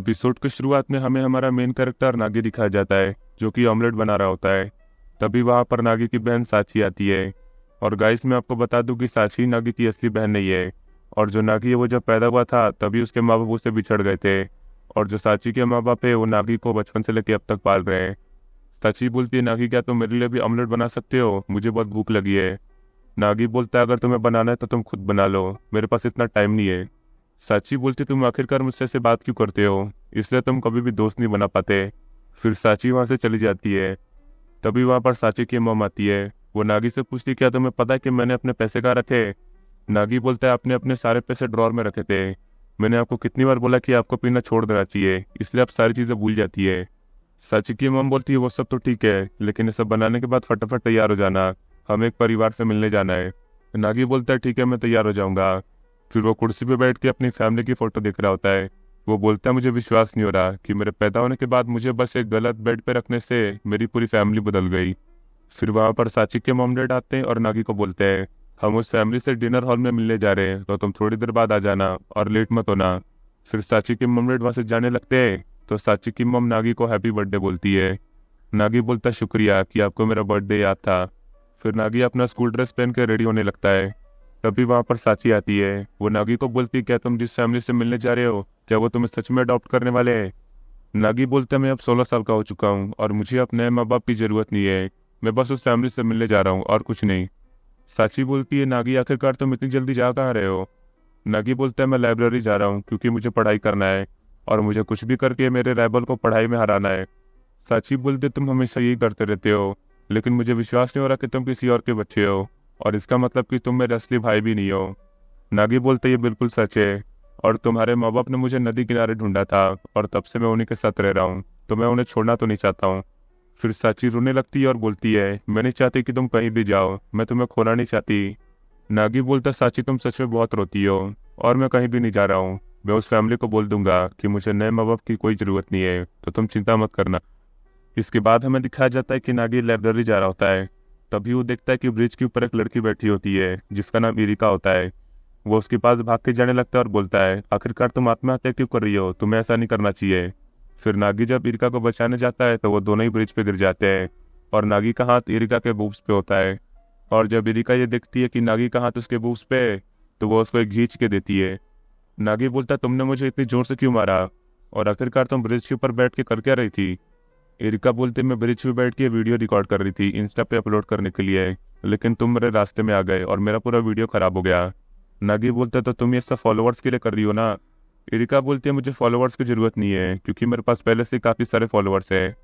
Episode की शुरुआत में हमें हमारा मेन कैरेक्टर नागी दिखाया जाता है, जो कि ऑमलेट बना रहा होता है। तभी वहां पर नागी की बहन साची आती है। और गाइस, मैं आपको बता दूं कि साची नागी की असली बहन नहीं है। और जो नागी है वो जब पैदा हुआ था तभी उसके माँ बाप उससे बिछड़ गए थे। और जो साची के माँ बाप है वो नागी को बचपन से लेकर अब तक पाल रहे हैं। साची बोलती है, नागी क्या तुम मेरे लिए भी ऑमलेट बना सकते हो? मुझे बहुत भूख लगी है। नागी बोलता है, अगर तुम्हें बनाना है तो तुम खुद बना लो, मेरे पास इतना टाइम नहीं है। साची बोलती, तुम आखिरकार मुझसे से बात क्यों करते हो? इसलिए तुम कभी भी दोस्त नहीं बना पाते। फिर साची वहां से चली जाती है। तभी वहां पर साची की मॉम आती है। वो नागी से पूछती, क्या तुम्हें पता है कि मैंने अपने पैसे कहाँ रखे? नागी बोलता है, आपने अपने सारे पैसे ड्रॉर में रखे थे। मैंने आपको कितनी बार बोला कि आपको पीना छोड़ देना चाहिए, इसलिए आप सारी चीजें भूल जाती है। साची की मॉम बोलती है, वो सब तो ठीक है, लेकिन ये सब बनाने के बाद फटाफट तैयार हो जाना, हमें एक परिवार से मिलने जाना है। नागी बोलता है, ठीक है, मैं तैयार हो जाऊंगा। फिर वो कुर्सी पे बैठ के अपनी फैमिली की फोटो देख रहा होता है। वो बोलता है, मुझे विश्वास नहीं हो रहा कि मेरे पैदा होने के बाद मुझे बस एक गलत बेड पे रखने से मेरी पूरी फैमिली बदल गई। फिर वहां पर साची के मॉम डैड आते हैं और नागी को बोलते हैं, हम उस फैमिली से डिनर हॉल में मिलने जा रहे हैं, तो तुम थोड़ी देर बाद आ जाना और लेट मत होना। फिर साची के मॉम डैड वहां से जाने लगते हैं। तो साची की मॉम नागी को हैप्पी बर्थडे बोलती है। नागी बोलता है, शुक्रिया कि आपको मेरा बर्थडे याद था। फिर नागी अपना स्कूल ड्रेस पहन के रेडी होने लगता है। तभी वहां पर साची आती है। वो नागी को बोलती है, क्या तुम जिस फैमिली से मिलने जा रहे हो, क्या वो तुम्हें सच में अडॉप्ट करने वाले हैं? नागी बोलता है, मैं अब 16 साल का हो चुका हूँ और मुझे अपने माँ बाप की जरूरत नहीं है। मैं बस उस फैमिली से मिलने जा रहा हूँ और कुछ नहीं। साची बोलती है, नागी आखिरकार तुम इतनी जल्दी जा कहाँ रहे हो? नागी बोलता है, मैं लाइब्रेरी जा रहा हूँ क्योंकि मुझे पढ़ाई करना है और मुझे कुछ भी करके मेरे राइवल को पढ़ाई में हराना है। साची बोलते, तुम हमेशा यही करते रहते हो, लेकिन मुझे विश्वास नहीं हो रहा कि तुम किसी और के बच्चे हो, और इसका मतलब कि तुम मेरे असली भाई भी नहीं हो। नागी बोलते, ये बिल्कुल सच है, और तुम्हारे माँ बाप ने मुझे नदी किनारे ढूंढा था और तब से मैं उन्हीं के साथ रह रहा हूँ, तो मैं उन्हें छोड़ना तो नहीं चाहता हूँ। फिर साची रोने लगती है और बोलती है, मैं नहीं चाहती कि तुम कहीं भी जाओ, मैं तुम्हें खोना नहीं चाहती। नागी बोलता, साची तुम सच में बहुत रोती हो, और मैं कहीं भी नहीं जा रहा हूँ। मैं उस फैमिली को बोल दूंगा कि मुझे नए माँ बाप की कोई जरूरत नहीं है, तो तुम चिंता मत करना। इसके बाद हमें दिखाया जाता है कि नागी लाइब्रेरी जा रहा होता है। तभी वो देखता है कि ब्रिज के ऊपर एक लड़की बैठी होती है जिसका नाम इरिका होता है। वो उसके पास भाग के जाने लगता है और बोलता है, आखिरकार तुम आत्महत्या क्यों कर रही हो? तुम्हें ऐसा नहीं करना चाहिए। फिर नागी जब इरिका को बचाने जाता है तो वो दोनों ही ब्रिज पे गिर जाते हैं, और नागी का हाथ इरिका के बूब्स पे होता है। और जब इरिका ये देखती है कि नागी का हाथ उसके बूब्स पे है, तो वो उसको एक खींच के देती है। नागी बोलता है, तुमने मुझे इतनी जोर से क्यों मारा? और आखिरकार तुम ब्रिज के ऊपर बैठ के कर क्या रही थी? एरिका बोलते, मैं ब्रिज पे बैठ के वीडियो रिकॉर्ड कर रही थी इंस्टा पे अपलोड करने के लिए, लेकिन तुम मेरे रास्ते में आ गए और मेरा पूरा वीडियो खराब हो गया। नागी बोलते, तो तुम ये सब फॉलोअर्स के लिए कर रही हो ना? एरिका बोलती है, मुझे फॉलोअर्स की जरूरत नहीं है क्योंकि मेरे पास पहले से काफी सारे फॉलोअर्स है।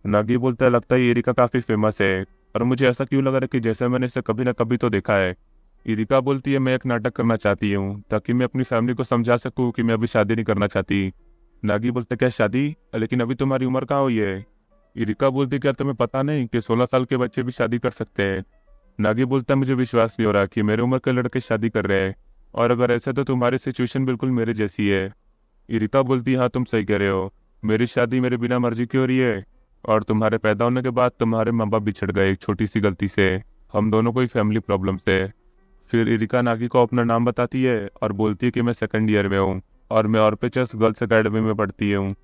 नागी बोलता है, लगता है एरिका काफी फेमस है, और मुझे ऐसा क्यों लग रहा है कि जैसे मैंने इसे कभी ना कभी तो देखा है। एरिका बोलती है, मैं एक नाटक करना चाहती हूँ ताकि मैं अपनी फैमिली को समझा सकूँ कि मैं अभी शादी नहीं करना चाहती। नागी बोलता, क्या शादी? लेकिन अभी तुम्हारी उम्र कहाँ हुई है? इरिका बोलती, क्या तुम्हें पता नहीं कि 16 साल के बच्चे भी शादी कर सकते हैं? नागी बोलता, मुझे विश्वास नहीं हो रहा कि मेरे उम्र के लड़के शादी कर रहे हैं, और अगर ऐसा तो तुम्हारी सिचुएशन बिल्कुल मेरे जैसी है। इरिका बोलती, हाँ तुम सही कह रहे हो, मेरी शादी मेरे बिना मर्जी की हो रही है, और तुम्हारे पैदा होने के बाद तुम्हारे माँ बाप बिछड़ गए एक छोटी सी गलती से। हम दोनों को ही फैमिली प्रॉब्लम से। फिर इरिका नागी को अपना नाम बताती है और बोलती है कि मैं सेकंड ईयर में हूँ और मैं ऑर्पेचस गर्ल्स अकेडमी में पढ़ती हूँ।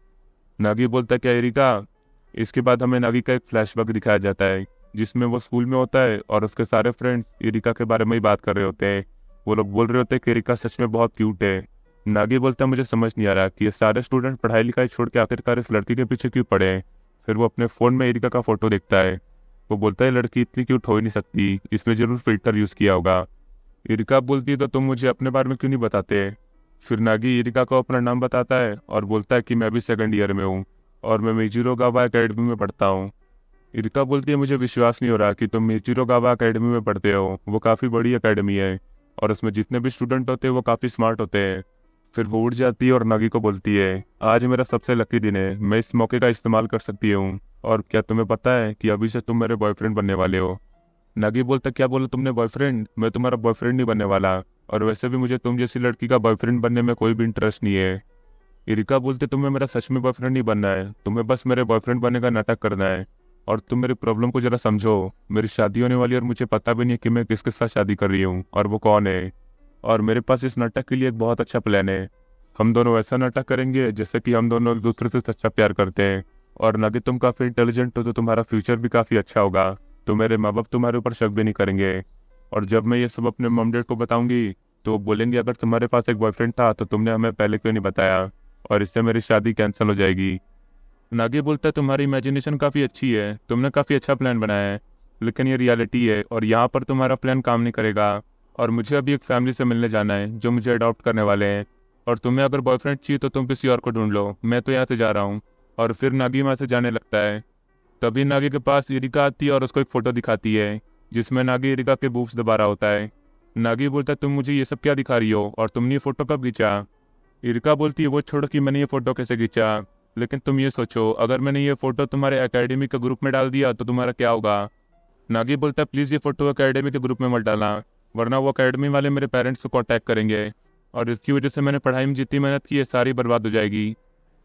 नागी बोलता, क्या इरिका? इसके बाद हमें नागी का एक फ्लैशबैक दिखाया जाता है जिसमें वो स्कूल में होता है और उसके सारे फ्रेंड्स इरिका के बारे में ही बात कर रहे होते हैं। वो लोग बोल रहे होते हैं कि इरिका सच में बहुत क्यूट है। नागी बोलता है, मुझे समझ नहीं आ रहा कि ये सारे स्टूडेंट पढ़ाई लिखाई छोड़ के आखिरकार इस लड़की के पीछे क्यों पड़े हैं। फिर वो अपने फोन में इरिका का फोटो देखता है। वो बोलता है, लड़की इतनी क्यूट हो ही नहीं सकती, इसमें जरूर फिल्टर यूज किया होगा। इरिका बोलती है, तो तुम मुझे अपने बारे में क्यों नहीं बताते? फिर नागी इरिका को अपना नाम बताता है और बोलता है कि मैं भी सेकंड ईयर में हूँ और मैं मेजिरो गावा एकेडमी में पढ़ता हूँ। इरिका बोलती है, मुझे विश्वास नहीं हो रहा कि तुम मेजिरो गावा एकेडमी में पढ़ते हो, वो काफ़ी बड़ी एकेडमी है और उसमें जितने भी स्टूडेंट होते हैं वो काफ़ी स्मार्ट होते हैं। फिर वो उठ जाती है और नागी को बोलती है, आज मेरा सबसे लकी दिन है, मैं इस मौके का इस्तेमाल कर सकती हूँ। और क्या तुम्हें पता है कि अभी से तुम मेरे बॉयफ्रेंड बनने वाले हो? नागी बोलता, क्या बोला तुमने? बॉयफ्रेंड? मैं तुम्हारा बॉयफ्रेंड नहीं बनने वाला, और वैसे भी मुझे तुम जैसी लड़की का बॉयफ्रेंड बनने में कोई भी इंटरेस्ट नहीं है। इरिका बोलते, तुम्हें मेरा सच में बॉयफ्रेंड नहीं बनना है, तुम्हें बस मेरे बॉयफ्रेंड बनने का नाटक करना है। और तुम मेरी प्रॉब्लम को जरा समझो, मेरी शादी होने वाली है और मुझे पता भी नहीं है कि मैं किसके साथ शादी कर रही हूँ और वो कौन है। और मेरे पास इस नाटक के लिए एक बहुत अच्छा प्लान है। हम दोनों ऐसा नाटक करेंगे जैसे कि हम दोनों एक दूसरे से सच्चा प्यार करते हैं। और नागी तुम काफ़ी इंटेलिजेंट हो तो तुम्हारा फ्यूचर भी काफ़ी अच्छा होगा, तो मेरे माँ बाप तुम्हारे ऊपर शक भी नहीं करेंगे। और जब मैं ये सब अपने मॉम डैड को बताऊंगी तो वो बोलेंगे अगर तुम्हारे पास एक बॉयफ्रेंड था तो तुमने हमें पहले क्यों नहीं बताया, और इससे मेरी शादी कैंसिल हो जाएगी। नागी बोलता है तुम्हारी इमेजिनेशन काफ़ी अच्छी है, तुमने काफ़ी अच्छा प्लान बनाया है, लेकिन ये रियलिटी है और यहाँ पर तुम्हारा प्लान काम नहीं करेगा। और मुझे अभी एक फैमिली से मिलने जाना है जो मुझे अडॉप्ट करने वाले हैं। और तुम्हें अगर बॉयफ्रेंड चाहिए तो तुम किसी और को ढूंढ लो, मैं तो यहाँ से जा रहा हूँ। और फिर नागी वहाँ से जाने लगता है। तभी नागी के पास इरिका आती है और उसको एक फ़ोटो दिखाती है जिसमें नागी इरिका के बूब्स दबा रहा होता है। नागी बोलता है तुम मुझे ये सब क्या दिखा रही हो और तुमने ये फ़ोटो कब खींचा। इरिका बोलती है वो छोड़ो कि मैंने ये फ़ोटो कैसे खींचा, लेकिन तुम ये सोचो अगर मैंने ये फ़ोटो तुम्हारे एकेडमी के ग्रुप में डाल दिया तो तुम्हारा क्या होगा। नागी बोलता है प्लीज़ ये फ़ोटो एकेडमी के ग्रुप में मत डालना, वरना वो एकेडमी वाले मेरे पेरेंट्स को कॉन्टैक्ट करेंगे और इसकी वजह से मैंने पढ़ाई में जितनी मेहनत की है सारी बर्बाद हो जाएगी।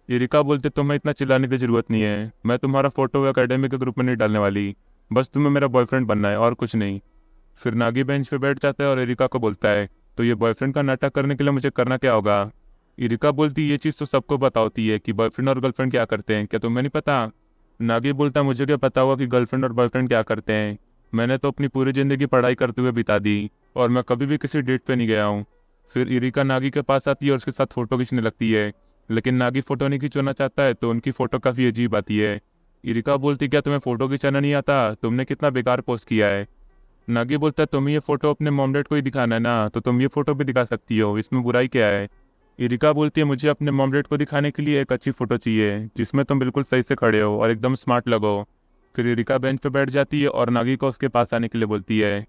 इरिका बोलते तुम्हें इतना चिल्लाने की ज़रूरत नहीं है, मैं तुम्हारा फ़ोटो एकेडमी के ग्रुप में नहीं डालने वाली, बस तुम्हें मेरा बॉयफ्रेंड बनना है और कुछ नहीं। फिर नागी बेंच पे बैठ जाता है और इरिका को बोलता है तो ये बॉयफ्रेंड का नाटक करने के लिए मुझे करना क्या होगा। इरिका बोलती ये चीज़ तो सबको पता होती है कि बॉयफ्रेंड और गर्लफ्रेंड क्या करते हैं, क्या तुम्हें नहीं पता। नागी बोलता मुझे क्या पता हुआ कि गर्लफ्रेंड और बॉयफ्रेंड क्या करते हैं, मैंने तो अपनी पूरी ज़िंदगी पढ़ाई करते हुए बिता दी और मैं कभी भी किसी डेट पे नहीं गया हूँ। फिर इरिका नागी के पास आती है और उसके साथ फ़ोटो खींचने लगती है, लेकिन नागी फ़ोटो नहीं खिंचवाना चाहता है तो उनकी फ़ोटो काफ़ी अजीब आती है। इरिका बोलती क्या तुम्हें फ़ोटो खिंचाना नहीं आता, तुमने कितना बेकार पोस्ट किया है। नागी बोलता है तुम्हें ये फ़ोटो अपने मॉम डैड को ही दिखाना है ना, तो तुम ये फ़ोटो भी दिखा सकती हो, इसमें बुराई क्या है। इरिका बोलती है मुझे अपने मॉम डैड को दिखाने के लिए एक अच्छी फ़ोटो चाहिए जिसमें तुम बिल्कुल सही से खड़े हो और एकदम स्मार्ट लगो। फिर इरिका बेंच पे बैठ जाती है और नागी को उसके पास आने के लिए बोलती है।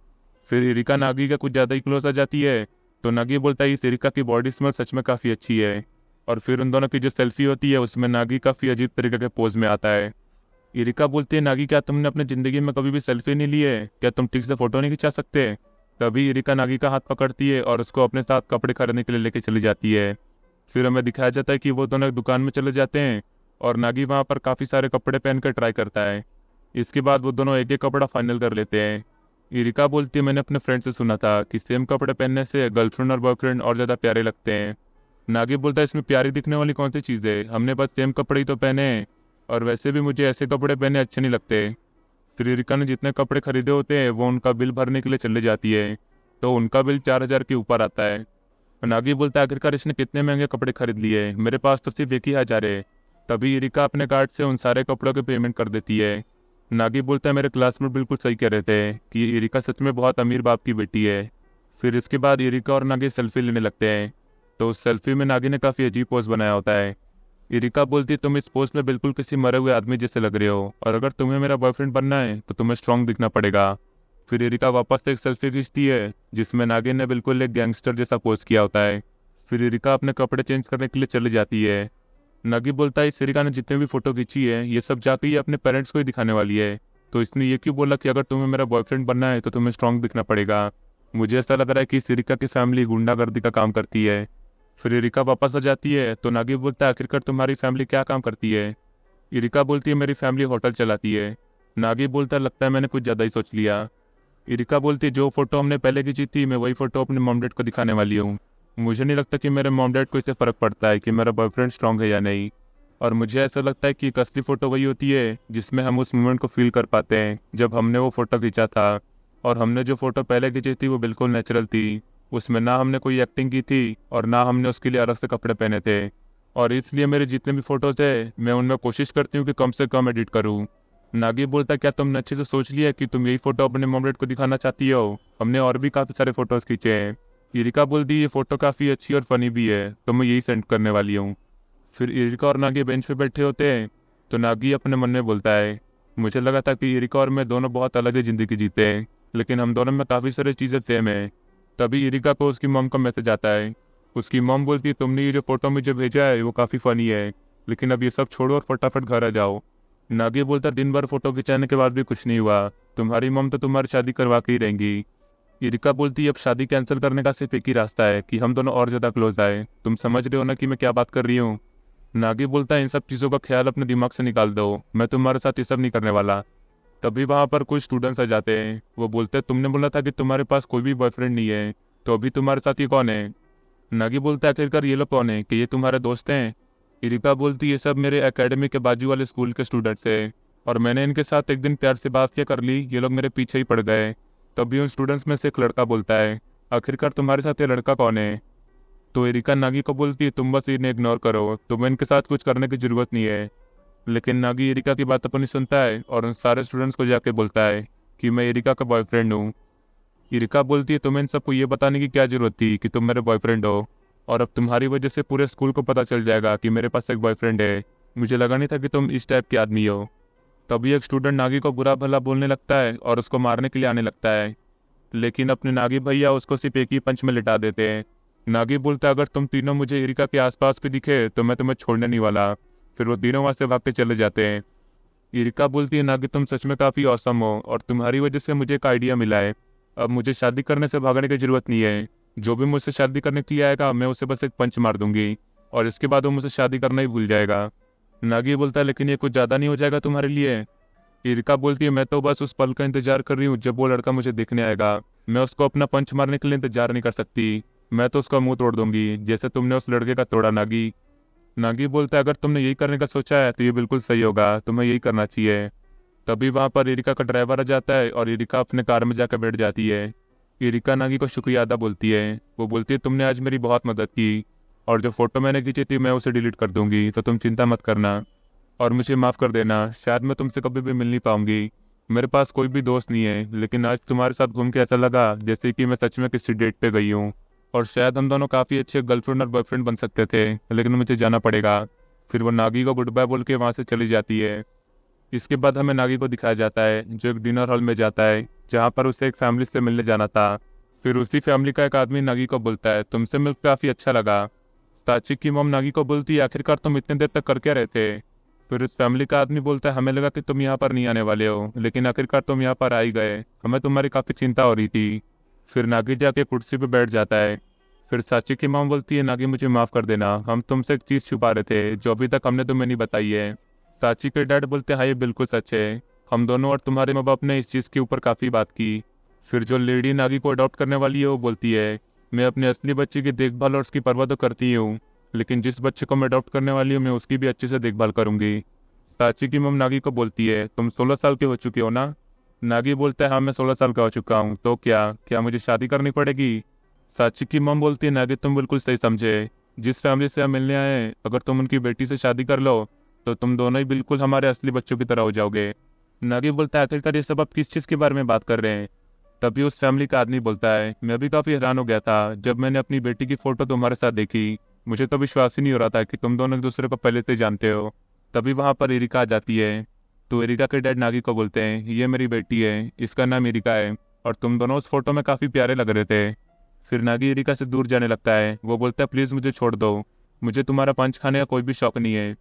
फिर इरिका नागी का कुछ ज़्यादा ही क्लोज आ जाती है, तो नागी बोलता है इस इरिका की बॉडी स्मेल सच में काफ़ी अच्छी है। और फिर उन दोनों की जो सेल्फी होती है उसमें नागी काफ़ी अजीब तरीके के पोज में आता है। इरिका बोलती है नागी क्या तुमने अपनी ज़िंदगी में कभी भी सेल्फी नहीं ली है, क्या तुम ठीक से फ़ोटो नहीं खिंचा सकते। तभी इरिका नागी का हाथ पकड़ती है और उसको अपने साथ कपड़े खरीदने के लिए लेके चली जाती है। फिर हमें दिखाया जाता है कि वो दोनों एक दुकान में चले जाते हैं और नागी वहाँ पर काफ़ी सारे कपड़े पहन कर ट्राई करता है। इसके बाद वो दोनों एक एक कपड़ा फाइनल कर लेते हैं। इरिका बोलती है मैंने अपने फ्रेंड से सुना था कि सेम कपड़े पहनने से गर्लफ्रेंड और बॉयफ्रेंड और ज़्यादा प्यारे लगते हैं। नागी बोलता है इसमें प्यारी दिखने वाली कौन सी चीज़ है, हमने बस सेम कपड़े ही तो पहने हैं, और वैसे भी मुझे ऐसे कपड़े पहने अच्छे नहीं लगते। फिर इरिका ने जितने कपड़े खरीदे होते हैं वो उनका बिल भरने के लिए चले जाती है, तो उनका बिल 4,000 के ऊपर आता है। नागी बोलता है आखिरकार इसने कितने महंगे कपड़े खरीद लिए, मेरे पास तो सिर्फ 1,000 है। तभी इरिका अपने कार्ड से उन सारे कपड़ों की पेमेंट कर देती है। नागी बोलता है मेरे क्लासमेट बिल्कुल सही कह रहे थे कि इरिका सच में बहुत अमीर बाप की बेटी है। फिर इसके बाद इरिका और नागी सेल्फी लेने लगते हैं, तो उस सेल्फी में नागी ने काफ़ी अजीब पोज बनाया होता है। इरिका बोलती तुम इस पोज में बिल्कुल किसी मरे हुए आदमी जैसे लग रहे हो, और अगर तुम्हें मेरा बॉयफ्रेंड बनना है तो तुम्हें स्ट्रांग दिखना पड़ेगा। फिर इरिका वापस से एक सेल्फी खींचती है जिसमें नागिन ने बिल्कुल एक गैंगस्टर जैसा पोज किया होता है। फिर इरिका अपने कपड़े चेंज करने के लिए चली जाती है। नागी बोलता है इस इरिका ने जितने भी फोटो खींची है ये सब जाके ये अपने पेरेंट्स को ही दिखाने वाली है, तो इसने ये क्यों बोला कि अगर तुम्हें मेरा बॉयफ्रेंड बनना है तो तुम्हें स्ट्रांग दिखना पड़ेगा। मुझे ऐसा लग रहा है कि इस इरिका की फैमिली गुंडागर्दी का काम करती है। फिर इरिका वापस आ जाती है तो नागी बोलता है आखिरकार तुम्हारी फैमिली क्या काम करती है। इरिका बोलती है मेरी फैमिली होटल चलाती है। नागी बोलता है लगता है मैंने कुछ ज़्यादा ही सोच लिया। इरिका बोलती है जो फोटो हमने पहले खींची थी मैं वही फोटो अपने मॉम डैड को दिखाने वाली हूँ। मुझे नहीं लगता कि मेरे मॉम डैड को इससे फ़र्क पड़ता है कि मेरा बॉयफ्रेंड स्ट्रांग है या नहीं। और मुझे ऐसा लगता है कि एक असली फ़ोटो वही होती है जिसमें हम उस मोमेंट को फील कर पाते हैं जब हमने वो फ़ोटो खींचा था। और हमने जो फ़ोटो पहले खींची थी वो बिल्कुल नेचुरल थी, उसमें ना हमने कोई एक्टिंग की थी और ना हमने उसके लिए अलग से कपड़े पहने थे। और इसलिए मेरे जितने भी फ़ोटोज़ है मैं उनमें कोशिश करती हूँ कि कम से कम एडिट करूँ। नागी बोलता क्या तुमने अच्छे से सोच लिया कि तुम यही फ़ोटो अपने मॉम डैड को दिखाना चाहती हो, हमने और भी काफ़ी सारे फ़ोटोज़ खींचे हैं। इरिका बोलती ये फ़ोटो काफ़ी अच्छी और फनी भी है तो मैं यही सेंड करने वाली हूँ। फिर इरिका और नागी बेंच पे बैठे होते हैं, तो नागी अपने मन में बोलता है मुझे लगा था कि इरिका और मैं दोनों बहुत अलग ही ज़िंदगी जीते हैं, लेकिन हम दोनों में काफ़ी सारी चीज़ें सेम है। तभी इरिका को उसकी मॉम का मैसेज आता है। उसकी मॉम बोलती है तुमने ये जो फोटो मुझे भेजा है वो काफ़ी फ़नी है, लेकिन अब ये सब छोड़ो और फटाफट घर आ जाओ। नागी बोलता दिन भर फोटो खिंचाने के बाद भी कुछ नहीं हुआ, तुम्हारी मॉम तो तुम्हारी शादी करवा के ही रहेंगी। इरिका बोलती है अब शादी कैंसिल करने का सिर्फ एक ही रास्ता है कि हम दोनों और ज़्यादा क्लोज आए, तुम समझ रहे हो ना कि मैं क्या बात कर रही हूँ। नागी बोलता है इन सब चीज़ों का ख्याल अपने दिमाग से निकाल दो, मैं तुम्हारे साथ ये सब नहीं करने वाला। तभी वहाँ पर कुछ स्टूडेंट्स आ जाते हैं, वो बोलते हैं तुमने बोला था कि तुम्हारे पास कोई भी बॉयफ्रेंड नहीं है, तो अभी तुम्हारे साथ ये कौन है। नागी बोलता है आखिरकार ये लोग कौन है, कि ये तुम्हारे दोस्त हैं? इरिका बोलती ये सब मेरे एकेडमी के बाजू वाले स्कूल के स्टूडेंट्स हैं, और मैंने इनके साथ एक दिन प्यार से बात क्या कर ली, ये लोग मेरे पीछे ही पड़ गए। तभी उन स्टूडेंट्स में से एक लड़का बोलता है आखिरकार तुम्हारे साथ ये लड़का कौन है? तो एरिका नागी को बोलती है तुम बस इन्हें इग्नोर करो, तुम्हें इनके साथ कुछ करने की जरूरत नहीं है। लेकिन नागी एरिका की बात अपनी सुनता है और उन सारे स्टूडेंट्स को जाके बोलता है कि मैं एरिका का बॉयफ्रेंड हूँ। एरिका बोलती है तुम्हें इन सबको ये बताने की क्या जरूरत थी कि तुम मेरे बॉयफ्रेंड हो, और अब तुम्हारी वजह से पूरे स्कूल को पता चल जाएगा कि मेरे पास एक बॉयफ्रेंड है। मुझे लगा नहीं था कि तुम इस टाइप के आदमी हो। तभी एक स्टूडेंट नागी को बुरा भला बोलने लगता है और उसको मारने के लिए आने लगता है, लेकिन अपने नागी भैया उसको सिर्फ एक ही पंच में लिटा देते हैं। नागी बोलता है अगर तुम तीनों मुझे एरिका के आसपास भी दिखे तो मैं तुम्हें छोड़ने नहीं वाला। फिर वो तीनों वहां से भाग के चले जाते हैं। एरिका बोलती है नागी तुम सच में काफी औसम हो, और तुम्हारी वजह से मुझे एक आइडिया मिला है। अब मुझे शादी करने से भागने की जरूरत नहीं है। जो भी मुझसे शादी करने के लिए आएगा मैं उसे बस एक पंच मार दूंगी, और इसके बाद वो मुझसे शादी करना ही भूल जाएगा। नागी बोलता है लेकिन ये कुछ ज्यादा नहीं हो जाएगा तुम्हारे लिए? एरिका बोलती है मैं तो बस उस पल का इंतजार कर रही हूँ जब वो लड़का मुझे देखने आएगा। मैं उसको अपना पंच मारने के लिए इंतजार नहीं कर सकती। मैं तो उसका मुंह तोड़ दूंगी जैसे तुमने उस लड़के का तोड़ा। नागी नागी बोलता है अगर तुमने यही करने का सोचा है तो ये बिल्कुल सही होगा, तुम्हें यही करना चाहिए। तभी वहां पर एरिका का ड्राइवर आ जाता है और एरिका अपने कार में जाकर बैठ जाती है। एरिका नागी को शुक्रिया अदा बोलती है। वो बोलती है तुमने आज मेरी बहुत मदद की, और जो फोटो मैंने खींची थी मैं उसे डिलीट कर दूंगी, तो तुम चिंता मत करना और मुझे माफ़ कर देना। शायद मैं तुमसे कभी भी मिल नहीं पाऊंगी, मेरे पास कोई भी दोस्त नहीं है, लेकिन आज तुम्हारे साथ घूम के ऐसा लगा जैसे कि मैं सच में किसी डेट पे गई हूँ, और शायद हम दोनों काफ़ी अच्छे गर्लफ्रेंड और बॉयफ्रेंड बन सकते थे, लेकिन मुझे जाना पड़ेगा। फिर वो नागी को गुड बाय बोल के वहाँ से चली जाती है। इसके बाद हमें नागी को दिखाया जाता है जो एक डिनर हॉल में जाता है जहाँ पर उसे एक फैमिली से मिलने जाना था। फिर उसी फैमिली का एक आदमी नागी को बोलता है तुमसे मिलकर काफ़ी अच्छा लगा। साची की मॉम नागी को बोलती है आखिरकार तुम इतने देर तक कर क्या रहे थे? फिर उस फैमिली का आदमी बोलता है हमें लगा कि तुम यहाँ पर नहीं आने वाले हो, लेकिन आखिरकार तुम यहाँ पर आ ही गए, हमें तुम्हारी काफ़ी चिंता हो रही थी। फिर नागी जाके कुर्सी पे बैठ जाता है। फिर साची की मॉम बोलती है नागी मुझे माफ़ कर देना, हम तुमसे एक चीज़ छुपा रहे थे जो अभी तक हमने तुम्हें नहीं बताई है। साची के डैड बोलते हैं हाँ ये बिल्कुल सच है, हम दोनों और तुम्हारे माँ बाप ने इस चीज़ के ऊपर काफ़ी बात की। फिर जो लेडी नागी को अडॉप्ट करने वाली है वो बोलती है मैं अपने असली बच्चे की देखभाल और उसकी परवाह तो करती हूँ, लेकिन जिस बच्चे को मैं अडॉप्ट करने वाली हूँ मैं उसकी भी अच्छे से देखभाल करूंगी। साची की मम नागी को बोलती है तुम 16 साल के हो चुके हो ना? नागी बोलता है हाँ मैं 16 साल का हो चुका हूँ, तो क्या क्या मुझे शादी करनी पड़ेगी? साची की मम बोलती है नागी तुम बिल्कुल सही समझे, जिस फैमिली से हम मिलने आए हैं अगर तुम उनकी बेटी से शादी कर लो तो तुम दोनों ही बिल्कुल हमारे असली बच्चों की तरह हो जाओगे। नागी बोलता है आखिरकार ये सब आप किस चीज़ के बारे में बात कर रहे हैं? तभी उस फैमिली का आदमी बोलता है मैं भी काफ़ी हैरान हो गया था जब मैंने अपनी बेटी की फ़ोटो तुम्हारे साथ देखी, मुझे तो विश्वास ही नहीं हो रहा था कि तुम दोनों एक दूसरे को पहले से जानते हो। तभी वहां पर एरिका आ जाती है। तो एरिका के डैड नागी को बोलते हैं ये मेरी बेटी है, इसका नाम एरिका है, और तुम दोनों उस फोटो में काफ़ी प्यारे लग रहे थे। फिर नागी एरिका से दूर जाने लगता है। वो बोलता है प्लीज़ मुझे छोड़ दो, मुझे तुम्हारा पंच खाने का कोई भी शौक नहीं है।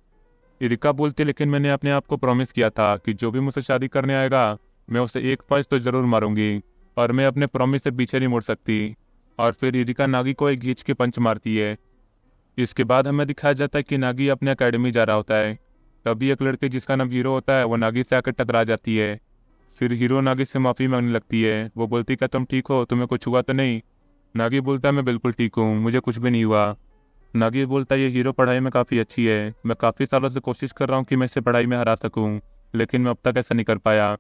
एरिका बोलती है लेकिन मैंने अपने आप को प्रॉमिस किया था कि जो भी मुझसे शादी करने आएगा मैं उसे एक पंच तो जरूर मारूंगी, और मैं अपने प्रॉमिस से पीछे नहीं मुड़ सकती। और फिर एरिका नागी को एक घींच के पंच मारती है। इसके बाद हमें दिखाया जाता है कि नागी अपने एकेडमी जा रहा होता है। तभी एक लड़के जिसका नाम हीरो होता है वो नागी से आकर टकरा जाती है। फिर हीरो नागी से माफ़ी मांगने लगती है। वो बोलती क्या तुम ठीक हो, तुम्हें कुछ हुआ तो नहीं? नागी बोलता है मैं बिल्कुल ठीक हूँ, मुझे कुछ भी नहीं हुआ। नागी बोलता है ये हीरो पढ़ाई में काफ़ी अच्छी है, मैं काफ़ी सालों से कोशिश कर रहा हूँ कि मैं इसे पढ़ाई में हरा सकूँ, लेकिन मैं अब तक ऐसा नहीं कर पाया।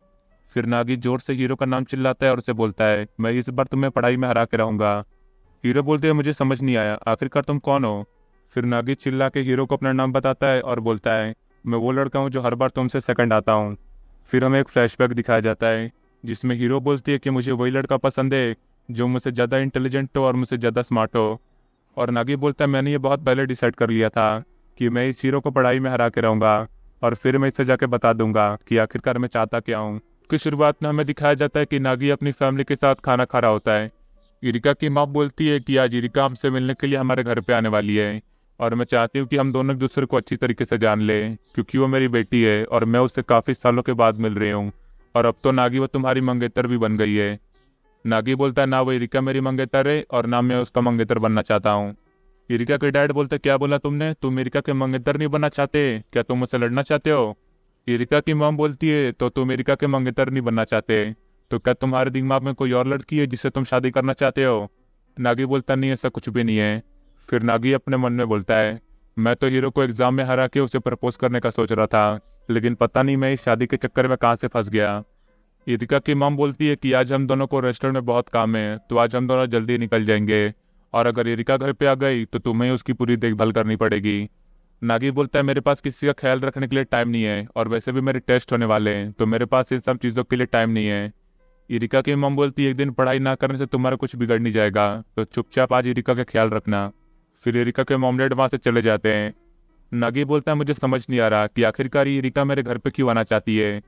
फिर नागी जोर से हीरो का नाम चिल्लाता है और उसे बोलता है मैं इस बार तुम्हें पढ़ाई में हरा के रहूंगा। हीरो बोलते हैं मुझे समझ नहीं आया, आखिरकार तुम कौन हो? फिर नागी चिल्ला के हीरो को अपना नाम बताता है और बोलता है मैं वो लड़का हूँ जो हर बार तुमसे सेकंड आता हूँ। फिर हमें एक फ्लैशबैक दिखाया जाता है जिसमें हीरो बोलती है कि मुझे वही लड़का पसंद है जो मुझसे ज़्यादा इंटेलिजेंट हो और मुझसे ज़्यादा स्मार्ट हो। और नागी बोलता है मैंने ये बहुत पहले डिसाइड कर लिया था कि मैं इस हीरो को पढ़ाई में हरा के रहूँगा, और फिर मैं इसे जाके बता दूंगा कि आखिरकार मैं चाहता क्या हूँ। की शुरुआत में हमें दिखाया जाता है कि नागी अपनी फैमिली के साथ खाना खा रहा होता है। इरिका की माँ बोलती है कि आज इरिका हमसे मिलने के लिए हमारे घर पे आने वाली है, और मैं चाहती हूँ कि हम दोनों एक दूसरे को अच्छी तरीके से जान लें, क्योंकि वो मेरी बेटी है और मैं उससे काफ़ी सालों के बाद मिल रही हूँ, और अब तो नागी वो तुम्हारी मंगेतर भी बन गई है। नागी बोलता है ना वो इरिका मेरी मंगेतर है और ना मैं उसका मंगेतर बनना चाहता हूँ। इरिका के डैड बोलते क्या बोला तुमने, तुम इरिका के मंगेतर नहीं बनना चाहते? क्या तुम मुझसे लड़ना चाहते हो? इरिका की मॉम बोलती है तो तुम इरिका के मंगेतर नहीं बनना चाहते, तो क्या तुम्हारे दिमाग में कोई और लड़की है जिससे तुम शादी करना चाहते हो? नागी बोलता नहीं ऐसा कुछ भी नहीं है। फिर नागी अपने मन में बोलता है, मैं तो हीरो को एग्जाम में हरा के उसे प्रपोज करने का सोच रहा था, लेकिन पता नहीं मैं इस शादी के चक्कर में कहाँ से फंस गया। इरिका की मॉम बोलती है कि आज हम दोनों को रेस्टोरेंट में बहुत काम है, तो आज हम दोनों जल्दी निकल जाएंगे, और अगर इरिका घर पे आ गई तो तुम्हें उसकी पूरी देखभाल करनी पड़ेगी। नागी बोलता है, मेरे पास किसी का ख्याल रखने के लिए टाइम नहीं है, और वैसे भी मेरे टेस्ट होने वाले हैं, तो मेरे पास इन सब चीज़ों के लिए टाइम नहीं है। इरिका की मॉम बोलती है, एक दिन पढ़ाई ना करने से तुम्हारा कुछ बिगड़ नहीं जाएगा, तो चुपचाप आज इरिका का ख्याल रखना। फिर इरिका के मॉम डैड वहां से चले जाते हैं। नागी बोलता है, मुझे समझ नहीं आ रहा कि आखिरकार ये इरिका मेरे घर पे क्यों आना चाहती है।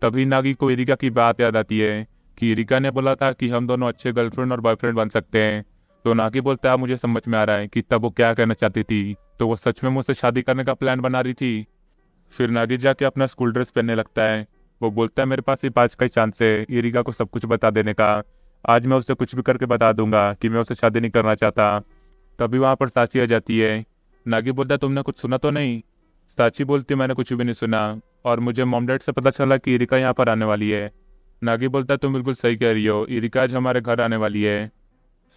तभी नागी को इरिका की बात याद आती है कि इरिका ने बोला था कि हम दोनों अच्छे गर्लफ्रेंड और बॉयफ्रेंड बन सकते हैं। तो नागी बोलता है, मुझे समझ में आ रहा है कि तब वो क्या कहना चाहती थी, तो वो सच में मुझसे शादी करने का प्लान बना रही थी। फिर नागी जाके अपना स्कूल ड्रेस पहनने लगता है। वो बोलता है, मेरे पास सिर्फ आज का ही चांस है इरिका को सब कुछ बता देने का। आज मैं उसे कुछ भी करके बता दूंगा कि मैं उसे शादी नहीं करना चाहता। तभी वहां पर साची आ जाती है। नागी बोलता है, तुमने कुछ सुना तो नहीं। साची बोलती है, मैंने कुछ भी नहीं सुना, और मुझे मॉम डैड से पता चला कि इरिका यहाँ पर आने वाली है। नागी बोलता है, तुम बिल्कुल सही कह रही हो, इरिका आज हमारे घर आने वाली है।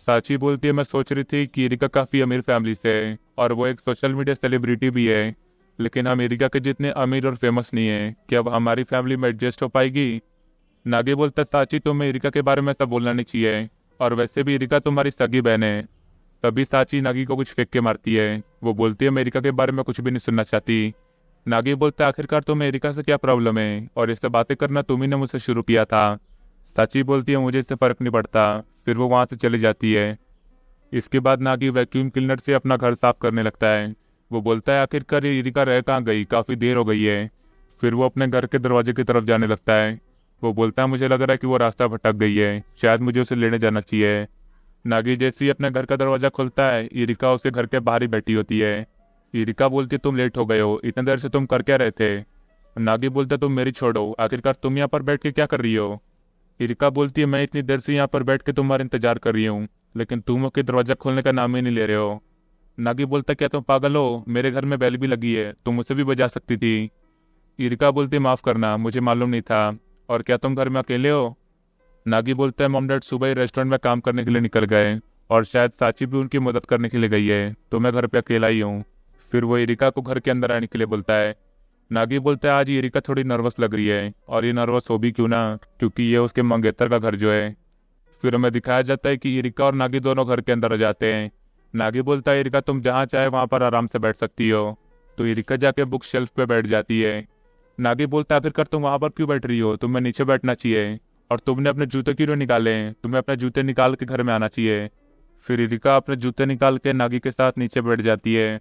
साची बोलती है, मैं सोच रही थी कि इरिका काफी अमीर फैमिली से है, और वो एक सोशल मीडिया सेलिब्रिटी भी है, लेकिन हम इरिका के जितने अमीर और फेमस नहीं है कि अब हमारी फैमिली में एडजस्ट हो पाएगी। नागी बोलता है, साची तुम्हें इरिका के बारे में सब बोलना नहीं चाहिए, और वैसे भी इरिका तुम्हारी सगी बहन है। तभी साची नागी को कुछ फेंक के मारती है। वो बोलती है, मैं एरिका के बारे में कुछ भी नहीं सुनना चाहती। नागी बोलता है, आखिरकार तुम्हें एरिका से क्या प्रॉब्लम है, और इससे बातें करना तुम ही ने मुझसे शुरू किया था। साची बोलती है, मुझे इससे फर्क नहीं पड़ता। फिर वो वहां से चली जाती है। इसके बाद नागी वैक्यूम क्लीनर से अपना घर साफ करने लगता है। वो बोलता है, आखिरकार ये इरिका रह कहाँ गई, काफी देर हो गई है। फिर वो अपने घर के दरवाजे की तरफ जाने लगता है। वो बोलता है, मुझे लग रहा है कि वो रास्ता भटक गई है, शायद मुझे उसे लेने जाना चाहिए। नागी जैसे ही अपने घर का दरवाजा खुलता है, इरिका उसके घर के बाहर ही बैठी होती है। इरिका बोलती है, तुम लेट हो गए हो, इतने देर से तुम कर क्या रहे थे। नागी बोलता है, तुम मेरी छोड़ो, आखिरकार तुम यहाँ पर बैठ के क्या कर रही हो। इरिका बोलती है, मैं इतनी देर से यहाँ पर बैठ के तुम्हारा इंतजार कर रही हूँ, लेकिन तुम के दरवाजा खोलने का नाम ही नहीं ले रहे हो। नागी बोलता है, क्या तुम पागल हो, मेरे घर में बेल भी लगी है, तुम उसे भी बजा सकती थी। इरिका बोलती है, माफ करना, मुझे मालूम नहीं था, और क्या तुम घर में अकेले हो। नागी बोलता है, मॉम डैड सुबह ही रेस्टोरेंट में काम करने के लिए निकल गए, और शायद साची भी उनकी मदद करने के लिए गई है, तो मैं घर पे अकेला ही हूँ। फिर वो इरिका को घर के अंदर आने के लिए बोलता है। नागी बोलता है, आज ये इरिका थोड़ी नर्वस लग रही है, और ये नर्वस हो भी क्यों ना, क्योंकि ये उसके मंगेतर का घर जो है। फिर हमें दिखाया जाता है कि इरिका और नागी दोनों घर के अंदर आ जाते हैं। नागी बोलता है, इरिका तुम जहाँ चाहे वहां पर आराम से बैठ सकती हो। तो इरिका जाके बुक शेल्फ पे बैठ जाती है। नागी बोलता है, आखिरकार तुम वहां पर क्यों बैठ रही हो, तुम्हें नीचे बैठना चाहिए, और तुमने अपने जूते क्यों निकाले हैं, तुम्हें अपने जूते निकाल के घर में आना चाहिए। फिर इरिका अपने जूते निकाल के नागी के साथ नीचे बैठ जाती है।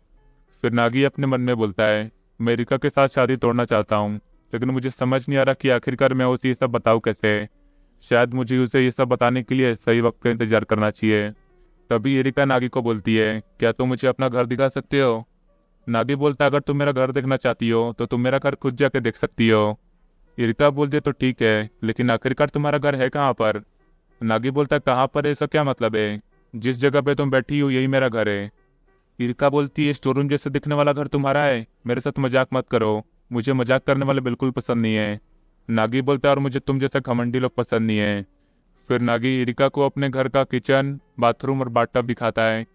फिर नागी अपने मन में बोलता है, मैं इरिका के साथ शादी तोड़ना चाहता हूँ, लेकिन मुझे समझ नहीं आ रहा कि आखिरकार मैं उसे ये सब बताऊँ कैसे। शायद मुझे उसे ये सब बताने के लिए सही वक्त का इंतजार करना चाहिए। तभी इरिका नागी को बोलती है, क्या तुम मुझे अपना घर दिखा सकते हो। नागी बोलता है, अगर तुम मेरा घर देखना चाहती हो तो तुम मेरा घर खुद जाके देख सकती हो। इरिका बोलती है, तो ठीक है, लेकिन आखिरकार तुम्हारा घर है कहाँ पर। नागी बोलता है, कहाँ पर है, इसका क्या मतलब है, जिस जगह पे तुम बैठी हो यही मेरा घर है। इरिका बोलती है, स्टोर रूम जैसे दिखने वाला घर तुम्हारा है, मेरे साथ मजाक मत करो, मुझे मजाक करने वाले बिल्कुल पसंद नहीं है। नागी बोलता है, और मुझे तुम जैसे घमंडी लोग पसंद नहीं है। फिर नागी इरिका को अपने घर का किचन, बाथरूम और बाथटब दिखाता है।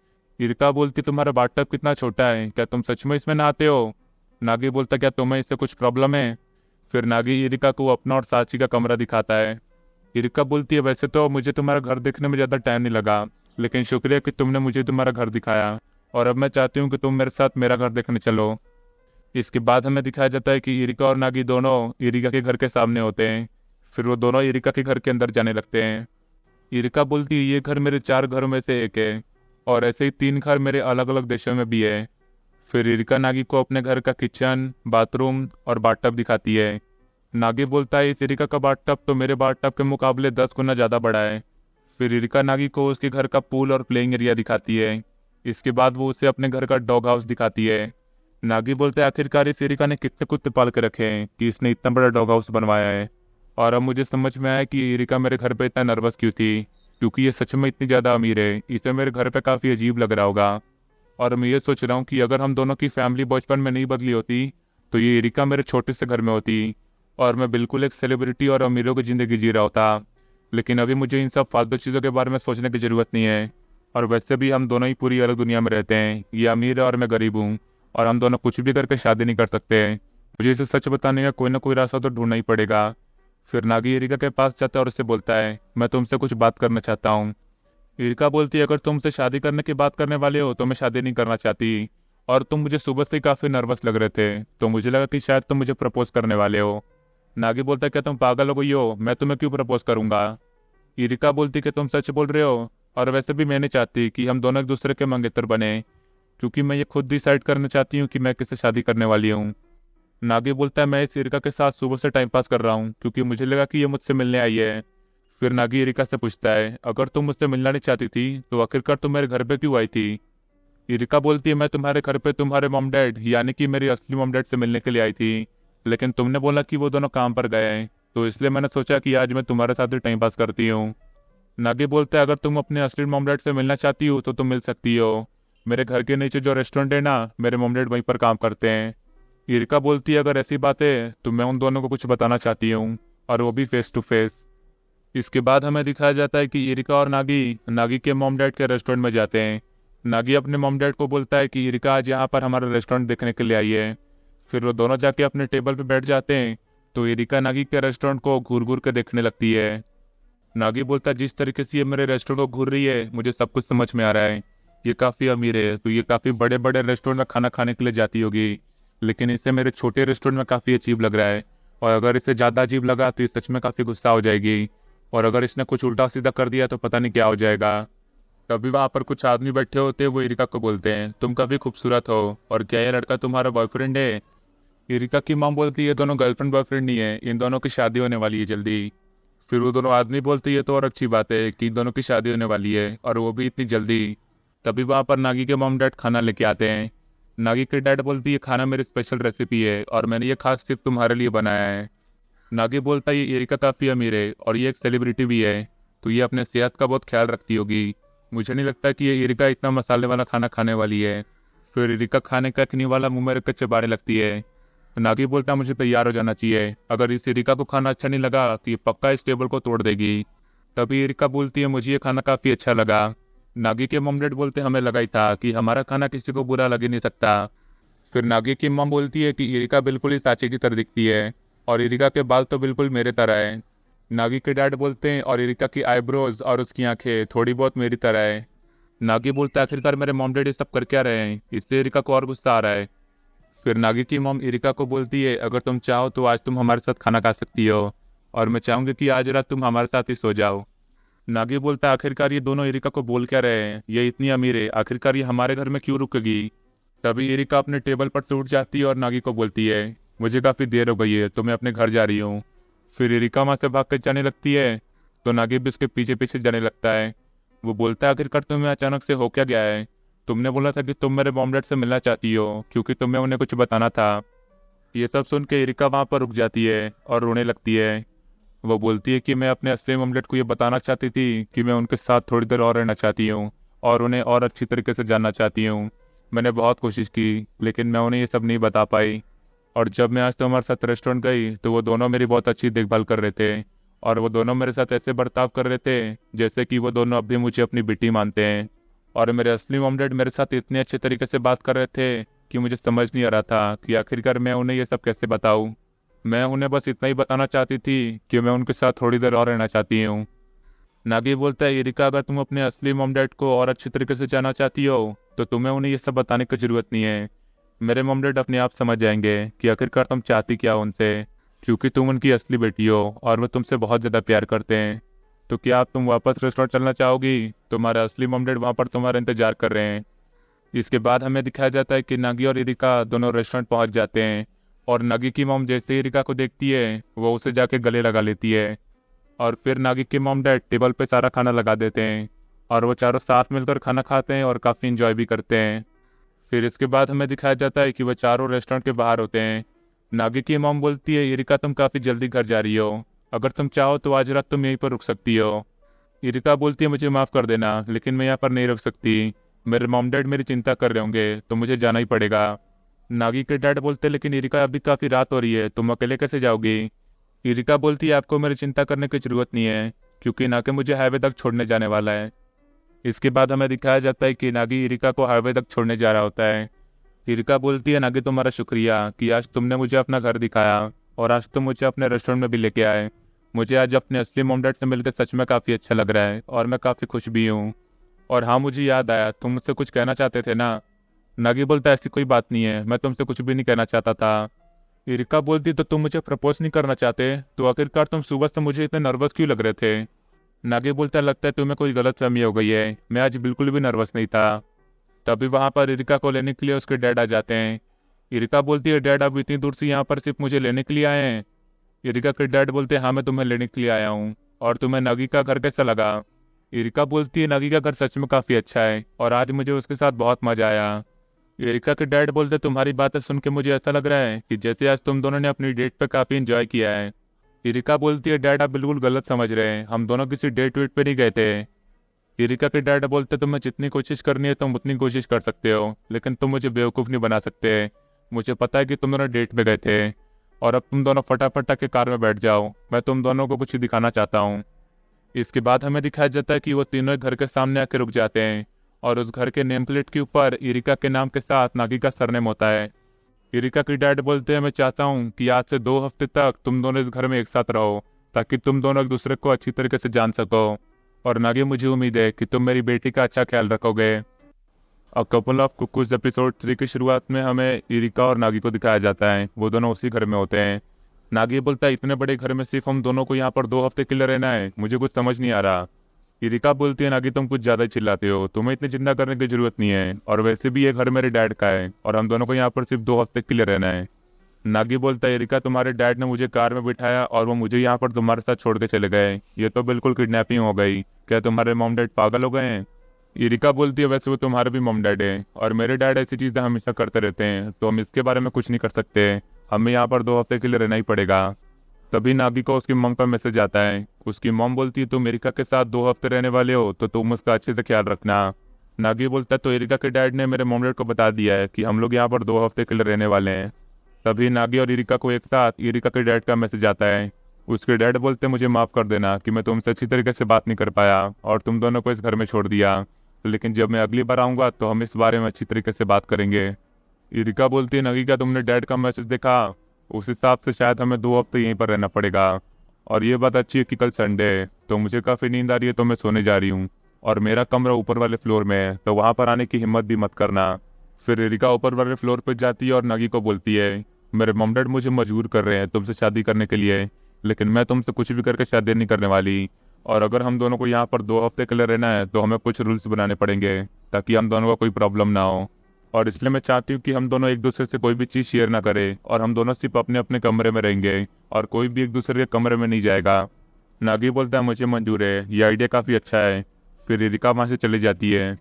इरिका बोलती, तुम्हारा बाथटब कितना छोटा है, क्या तुम सच में इसमें नहाते हो। नागी बोलता, क्या तुम्हें इससे कुछ प्रॉब्लम है। फिर नागी इरिका को अपना और साची का कमरा दिखाता है। इरिका बोलती है, वैसे तो मुझे तुम्हारा घर देखने में ज़्यादा टाइम नहीं लगा, लेकिन शुक्रिया कि तुमने मुझे तुम्हारा घर दिखाया, और अब मैं चाहती हूँ कि तुम मेरे साथ मेरा घर देखने चलो। इसके बाद हमें दिखाया जाता है कि इरिका और नागी दोनों इरिका के घर के सामने होते हैं। फिर वो दोनों इरिका के घर के अंदर जाने लगते हैं। इरिका बोलती है, ये घर मेरे 4 घरों में से एक है, और ऐसे ही 3 घर मेरे अलग अलग देशों में भी है। फिर इरिका नागी को अपने घर का किचन, बाथरूम और बाथटब दिखाती है। नागी बोलता है, इस इरिका का बाथटब तो मेरे बाथटब के मुकाबले 10 गुना ज़्यादा बड़ा है। फिर इरिका नागी को उसके घर का पूल और प्लेइंग एरिया दिखाती है। इसके बाद वो उसे अपने घर का डॉग हाउस दिखाती है। नागी बोलते हैं, आखिरकार इस इरिका ने कितने कुत्ते पाल के रखे हैं कि इसने इतना बड़ा डॉग हाउस बनवाया है। और अब मुझे समझ में आया कि इरिका मेरे घर पे इतना नर्वस क्यों थी, क्योंकि ये सच में इतनी ज़्यादा अमीर है, इसे मेरे घर पे काफ़ी अजीब लग रहा होगा। और मैं ये सोच रहा हूँ कि अगर हम दोनों की फैमिली बचपन में नहीं बदली होती तो ये इरिका मेरे छोटे से घर में होती, और मैं बिल्कुल एक सेलिब्रिटी और अमीरों की ज़िंदगी जी रहा होता। लेकिन अभी मुझे इन सब फालतू चीज़ों के बारे में सोचने की ज़रूरत नहीं है। और वैसे भी हम दोनों ही पूरी अलग दुनिया में रहते हैं, ये अमीर है और मैं गरीब हूँ, और हम दोनों कुछ भी करके शादी नहीं कर सकते। मुझे इसे सच बताने का कोई ना कोई रास्ता तो ढूंढना ही पड़ेगा। फिर नागी एरिका के पास जाता है और उससे बोलता है, मैं तुमसे कुछ बात करना चाहता हूँ। एरिका बोलती है, अगर तुम मुझसे शादी करने की बात करने वाले हो तो मैं शादी नहीं करना चाहती, और तुम मुझे सुबह से ही काफी नर्वस लग रहे थे, तो मुझे लगा कि शायद तुम मुझे प्रपोज करने वाले हो। नागी बोलता है, क्या तुम पागल हो गई हो, मैं तुम्हें क्यों प्रपोज करूंगा। एरिका बोलती है कि तुम सच बोल रहे हो, और वैसे भी मैं नहीं चाहती कि हम दोनों एक दूसरे के मंगेतर बने, क्योंकि मैं ये खुद डिसाइड करना चाहती हूँ कि मैं किससे शादी करने वाली हूँ। नागी बोलता है, मैं इस एरिका के साथ सुबह से टाइम पास कर रहा हूँ क्योंकि मुझे लगा कि ये मुझसे मिलने आई है। फिर नागी एरिका से पूछता है, अगर तुम मुझसे मिलना नहीं चाहती थी तो आखिरकार तुम मेरे घर पे क्यों आई थी। एरिका बोलती है, मैं तुम्हारे घर पे तुम्हारे मॉम डैड यानी कि मेरी असली मॉम डैड से मिलने के लिए आई थी, लेकिन तुमने बोला कि वो दोनों काम पर गए हैं, तो इसलिए मैंने सोचा कि आज मैं तुम्हारे साथ ही टाइम पास करती हूँ। नागी बोलता है, अगर तुम अपने असली मॉम डैड से मिलना चाहती हो तो तुम मिल सकती हो, मेरे घर के नीचे जो रेस्टोरेंट है ना, मेरे मॉम डैड वहीं पर काम करते हैं। एरिका बोलती है, अगर ऐसी बात है तो मैं उन दोनों को कुछ बताना चाहती हूँ, और वो भी फेस टू फेस। इसके बाद हमें दिखाया जाता है कि एरिका और नागी नागी के मॉम डैड के रेस्टोरेंट में जाते हैं। नागी अपने मॉम डैड को बोलता है कि एरिका आज यहाँ पर हमारा रेस्टोरेंट देखने के लिए आई है। फिर वो दोनों जाके अपने टेबल पे बैठ जाते हैं, तो एरिका नागी के रेस्टोरेंट को घूर घूर के देखने लगती है। नागी बोलता है, जिस तरीके से ये मेरे रेस्टोरेंट को घूर रही है मुझे सब कुछ समझ में आ रहा है, ये काफ़ी अमीर है तो ये काफ़ी बड़े बड़े रेस्टोरेंट में खाना खाने के लिए जाती होगी, लेकिन इसे मेरे छोटे रेस्टोरेंट में काफ़ी अजीब लग रहा है, और अगर इसे ज़्यादा अजीब लगा तो ये सच में काफ़ी गुस्सा हो जाएगी, और अगर इसने कुछ उल्टा सीधा कर दिया तो पता नहीं क्या हो जाएगा। तभी वहां पर कुछ आदमी बैठे होते हैं, वो एरिका को बोलते हैं, तुम काफी खूबसूरत हो, और क्या ये लड़का तुम्हारा बॉयफ्रेंड है। एरिका की माँ बोलती है, ये दोनों गर्लफ्रेंड बॉयफ्रेंड नहीं है, इन दोनों की शादी होने वाली है जल्दी। फिर वो दोनों आदमी बोलते हैं, ये तो और अच्छी बात है कि इन दोनों की शादी होने वाली है, और वो भी इतनी जल्दी। तभी वहां पर नागी के मॉम डैड खाना लेके आते हैं। नागी के डैड बोलती है, ये खाना मेरी स्पेशल रेसिपी है और मैंने ये खास सिर्फ तुम्हारे लिए बनाया है। नागी बोलता है, ये एरिका काफी अमीर है और ये एक सेलिब्रिटी भी है, तो ये अपने सेहत का बहुत ख्याल रखती होगी, मुझे नहीं लगता कि ये एरिका इतना मसाले वाला खाना खाने वाली है। फिर एरिका खाने का खनी वाला मुंह में रख के चबाने लगती है। नागी बोलता है, मुझे तैयार हो जाना चाहिए, अगर इस एरिका को खाना अच्छा नहीं लगा तो ये पक्का इस टेबल को तोड़ देगी। तभी एरिका बोलती है, मुझे ये खाना काफी अच्छा लगा। नागी के मॉम डैड बोलते हैं, हमें लगा ही था कि हमारा खाना किसी को बुरा लग ही नहीं सकता। फिर नागी की मॉम बोलती है कि एरिका बिल्कुल ही सांचे की तरह दिखती है, और एरिका के बाल तो बिल्कुल मेरे तरह है। नागी के डैड बोलते हैं, और एरिका की आईब्रोज और उसकी आंखें थोड़ी बहुत मेरी तरह है। नागी बोलता है, आखिरकार मेरे मॉम डैडी सब कर क्या रहे हैं, इससे एरिका को और गुस्सा आ रहा है। फिर नागी की मॉम एरिका को बोलती है, अगर तुम चाहो तो आज तुम हमारे साथ खाना खा सकती हो, और मैं चाहूंगी कि आज रात तुम हमारे साथ ही सो जाओ। नागी बोलता है, आखिरकार ये दोनों एरिका को बोल क्या रहे हैं, ये इतनी अमीर है, आखिरकार ये हमारे घर में क्यों रुकेगी। तभी एरिका अपने टेबल पर से उठ जाती है और नागी को बोलती है, मुझे काफी देर हो गई है तो मैं अपने घर जा रही हूँ। फिर एरिका वहां से भाग कर जाने लगती है, तो नागी भी उसके पीछे पीछे जाने लगता है। वो बोलता है, आखिरकार तुम्हें अचानक से हो क्या गया है, तुमने बोला था कि तुम मेरे मॉम डैड से मिलना चाहती हो क्योंकि तुम्हें उन्हें कुछ बताना था। ये सब सुन के एरिका वहां पर रुक जाती है और रोने लगती है। वो बोलती है कि मैं अपने असली मॉम डैड को ये बताना चाहती थी कि मैं उनके साथ थोड़ी देर और रहना चाहती हूँ और उन्हें और अच्छी तरीके से जानना चाहती हूँ। मैंने बहुत कोशिश की लेकिन मैं उन्हें ये सब नहीं बता पाई, और जब मैं आज तुम्हारे साथ रेस्टोरेंट गई तो वो दोनों मेरी बहुत अच्छी देखभाल कर रहे थे, और वो दोनों मेरे साथ ऐसे बर्ताव कर रहे थे जैसे कि वो दोनों अब भी मुझे अपनी बेटी मानते हैं। और मेरे असली मॉम डैड मेरे साथ इतने अच्छे तरीके से बात कर रहे थे कि मुझे समझ नहीं आ रहा था कि आखिरकार मैं उन्हें ये सब कैसे बताऊं। मैं उन्हें बस इतना ही बताना चाहती थी कि मैं उनके साथ थोड़ी देर और रहना चाहती हूँ। नागी बोलता है, एरिका अगर तुम अपने असली मॉम डैड को और अच्छे तरीके से जानना चाहती हो तो तुम्हें उन्हें ये सब बताने की जरूरत नहीं है। मेरे मॉम डैड अपने आप समझ जाएंगे कि आखिरकार तुम चाहती क्या हो उनसे, क्योंकि तुम उनकी असली बेटी हो और वो तुमसे बहुत ज़्यादा प्यार करते हैं। तो क्या आप तुम वापस रेस्टोरेंट चलना चाहोगी, तुम्हारे असली मॉम डैड वहाँ पर तुम्हारा इंतजार कर रहे हैं। इसके बाद हमें दिखाया जाता है कि नागी और एरिका दोनों रेस्टोरेंट पहुंच जाते हैं, और नागी की मॉम जैसे ही एरिका को देखती है वो उसे जाके गले लगा लेती है, और फिर नागी के मॉम डैड टेबल पे सारा खाना लगा देते हैं, और वो चारों साथ मिलकर खाना खाते हैं और काफ़ी इंजॉय भी करते हैं। फिर इसके बाद हमें दिखाया जाता है कि वो चारों रेस्टोरेंट के बाहर होते हैं। नागी की मॉम बोलती है, एरिका तुम काफ़ी जल्दी घर जा रही हो, अगर तुम चाहो तो आज रात तुम यहीं पर रुक सकती हो। एरिका बोलती है, मुझे माफ़ कर देना लेकिन मैं यहाँ पर नहीं रुक सकती, मेरे मॉम डैड मेरी चिंता कर रहे होंगे तो मुझे जाना ही पड़ेगा। नागी के डैड बोलते, लेकिन एरिका अभी काफ़ी रात हो रही है, तुम अकेले कैसे जाओगी। एरिका बोलती है, आपको मेरी चिंता करने की जरूरत नहीं है क्योंकि नाके मुझे हाईवे तक छोड़ने जाने वाला है। इसके बाद हमें दिखाया जाता है कि नागी इरिका को हाईवे तक छोड़ने जा रहा होता है। इरिका बोलती है, नागी तुम्हारा शुक्रिया कि आज तुमने मुझे अपना घर दिखाया और आज तुम मुझे अपने रेस्टोरेंट में भी लेके आए। मुझे आज अपने असली मॉम डैड से मिलकर सच में काफ़ी अच्छा लग रहा है और मैं काफ़ी खुश भी हूँ। और हाँ, मुझे याद आया, तुम मुझसे कुछ कहना चाहते थे ना। नागी बोलता है, ऐसी कोई बात नहीं है, मैं तुमसे कुछ भी नहीं कहना चाहता था। इरिका बोलती, तो तुम मुझे प्रपोज नहीं करना चाहते, तो आखिरकार तुम सुबह से मुझे इतने नर्वस क्यों लग रहे थे। नागी बोलता है, लगता है तुम्हें कोई गलतफहमी हो गई है, मैं आज बिल्कुल भी नर्वस नहीं था। तभी वहां पर इरिका को लेने के लिए उसके डैड आ जाते हैं। इरिका बोलती है, डैड आप इतनी दूर से यहाँ पर सिर्फ मुझे लेने के लिए आए हैं। इरिका के डैड बोलते हैं, हाँ मैं तुम्हें लेने के लिए आया हूँ। और तुम्हें नागी का घर कैसा लगा। इरिका बोलती है, नागी का घर सच में काफी अच्छा है और आज मुझे उसके साथ बहुत मजा आया। एरिका के डैड बोलते, तुम्हारी बातें सुन के मुझे ऐसा लग रहा है कि जैसे आज तुम दोनों ने अपनी डेट पे काफी एंजॉय किया है। एरिका बोलती है, डैड आप बिल्कुल गलत समझ रहे हैं, हम दोनों किसी डेट वेट पे नहीं गए थे। एरिका के डैड बोलते, तुम्हें जितनी कोशिश करनी है तुम उतनी कोशिश कर सकते हो, लेकिन तुम मुझे बेवकूफ़ नहीं बना सकते। मुझे पता है कि तुम दोनों डेट पे गए थे और अब तुम दोनों फटाफट के कार में बैठ जाओ, मैं तुम दोनों को कुछ दिखाना चाहता हूँ। इसके बाद हमें दिखाया जाता है कि वो तीनों घर के सामने आके रुक जाते हैं और उस घर के नेम प्लेट के ऊपर इरिका के नाम के साथ नागी का सरनेम होता है। इरिका की डैड बोलते हैं, मैं चाहता हूँ कि आज से 2 हफ्ते तक तुम दोनों इस घर में एक साथ रहो ताकि तुम दोनों एक दूसरे को अच्छी तरीके से जान सको। और नागी, मुझे उम्मीद है कि तुम मेरी बेटी का अच्छा ख्याल रखोगे। अ कपल ऑफ कुकुज एपिसोड 3 की शुरुआत में हमें इरिका और नागी को दिखाया जाता है, वो दोनों उसी घर में होते हैं। नागी बोलता है, इतने बड़े घर में सिर्फ हम दोनों को यहाँ पर 2 हफ्ते के लिए रहना है, मुझे कुछ समझ नहीं आ रहा। इरिका बोलती है, नागी तुम कुछ ज्यादा ही चिल्लाते हो, तुम्हें इतनी चिंता करने की जरूरत नहीं है और वैसे भी ये घर मेरे डैड का है और हम दोनों को यहाँ पर सिर्फ 2 हफ्ते के लिए रहना है। नागी बोलता है, इरिका तुम्हारे डैड ने मुझे कार में बिठाया और वो मुझे यहाँ पर तुम्हारे साथ छोड़ के चले गए, ये तो बिल्कुल किडनैपिंग हो गई। क्या तुम्हारे मॉम डैड पागल हो गए हैं। इरिका बोलती है, वैसे वो तुम्हारे भी मॉम डैड है और मेरे डैड ऐसी चीजें हमेशा करते रहते हैं, तो हम इसके बारे में कुछ नहीं कर सकते, हमें यहाँ पर 2 हफ्ते के लिए रहना ही पड़ेगा। तभी नागी को उसकी मॉम का मैसेज आता है। उसकी मॉम बोलती है, तुम एरिका के साथ 2 हफ्ते रहने वाले हो तो तुम उसका अच्छे से ख्याल रखना। नागी बोलता है, तो एरिका के डैड ने मेरे मॉम डैड को बता दिया है कि हम लोग यहाँ पर 2 हफ्ते के लिए रहने वाले हैं। तभी नागी और एरिका को एक साथ एरिका के डैड का मैसेज आता है। उसके डैड बोलते हैं, मुझे माफ कर देना कि मैं तुमसे अच्छी तरीके से बात नहीं कर पाया और तुम दोनों को इस घर में छोड़ दिया, लेकिन जब मैं अगली बार आऊंगा तो हम इस बारे में अच्छी तरीके से बात करेंगे। एरिका बोलती है, नागी क्या तुमने डैड का मैसेज देखा, उस हिसाब से शायद हमें 2 हफ्ते यहीं पर रहना पड़ेगा। और ये बात अच्छी है कि कल संडे है तो मुझे काफ़ी नींद आ रही है, तो मैं सोने जा रही हूँ और मेरा कमरा ऊपर वाले फ्लोर में है, तो वहाँ पर आने की हिम्मत भी मत करना। फिर एरिका ऊपर वाले फ्लोर पर जाती है और नागी को बोलती है, मेरे मॉम डैड मुझे मजबूर कर रहे हैं तुमसे शादी करने के लिए, लेकिन मैं तुमसे कुछ भी करके शादी नहीं करने वाली। और अगर हम दोनों को यहाँ पर 2 हफ्ते के लिए रहना है तो हमें कुछ रूल्स बनाने पड़ेंगे ताकि हम दोनों का कोई प्रॉब्लम ना हो। और इसलिए मैं चाहती हूँ कि हम दोनों एक दूसरे से कोई भी चीज़ शेयर ना करें और हम दोनों सिर्फ अपने अपने कमरे में रहेंगे और कोई भी एक दूसरे के कमरे में नहीं जाएगा। नागी बोलता है, मुझे मंजूर है, ये आइडिया काफ़ी अच्छा है। फिर एरिका वहाँ से चली जाती है।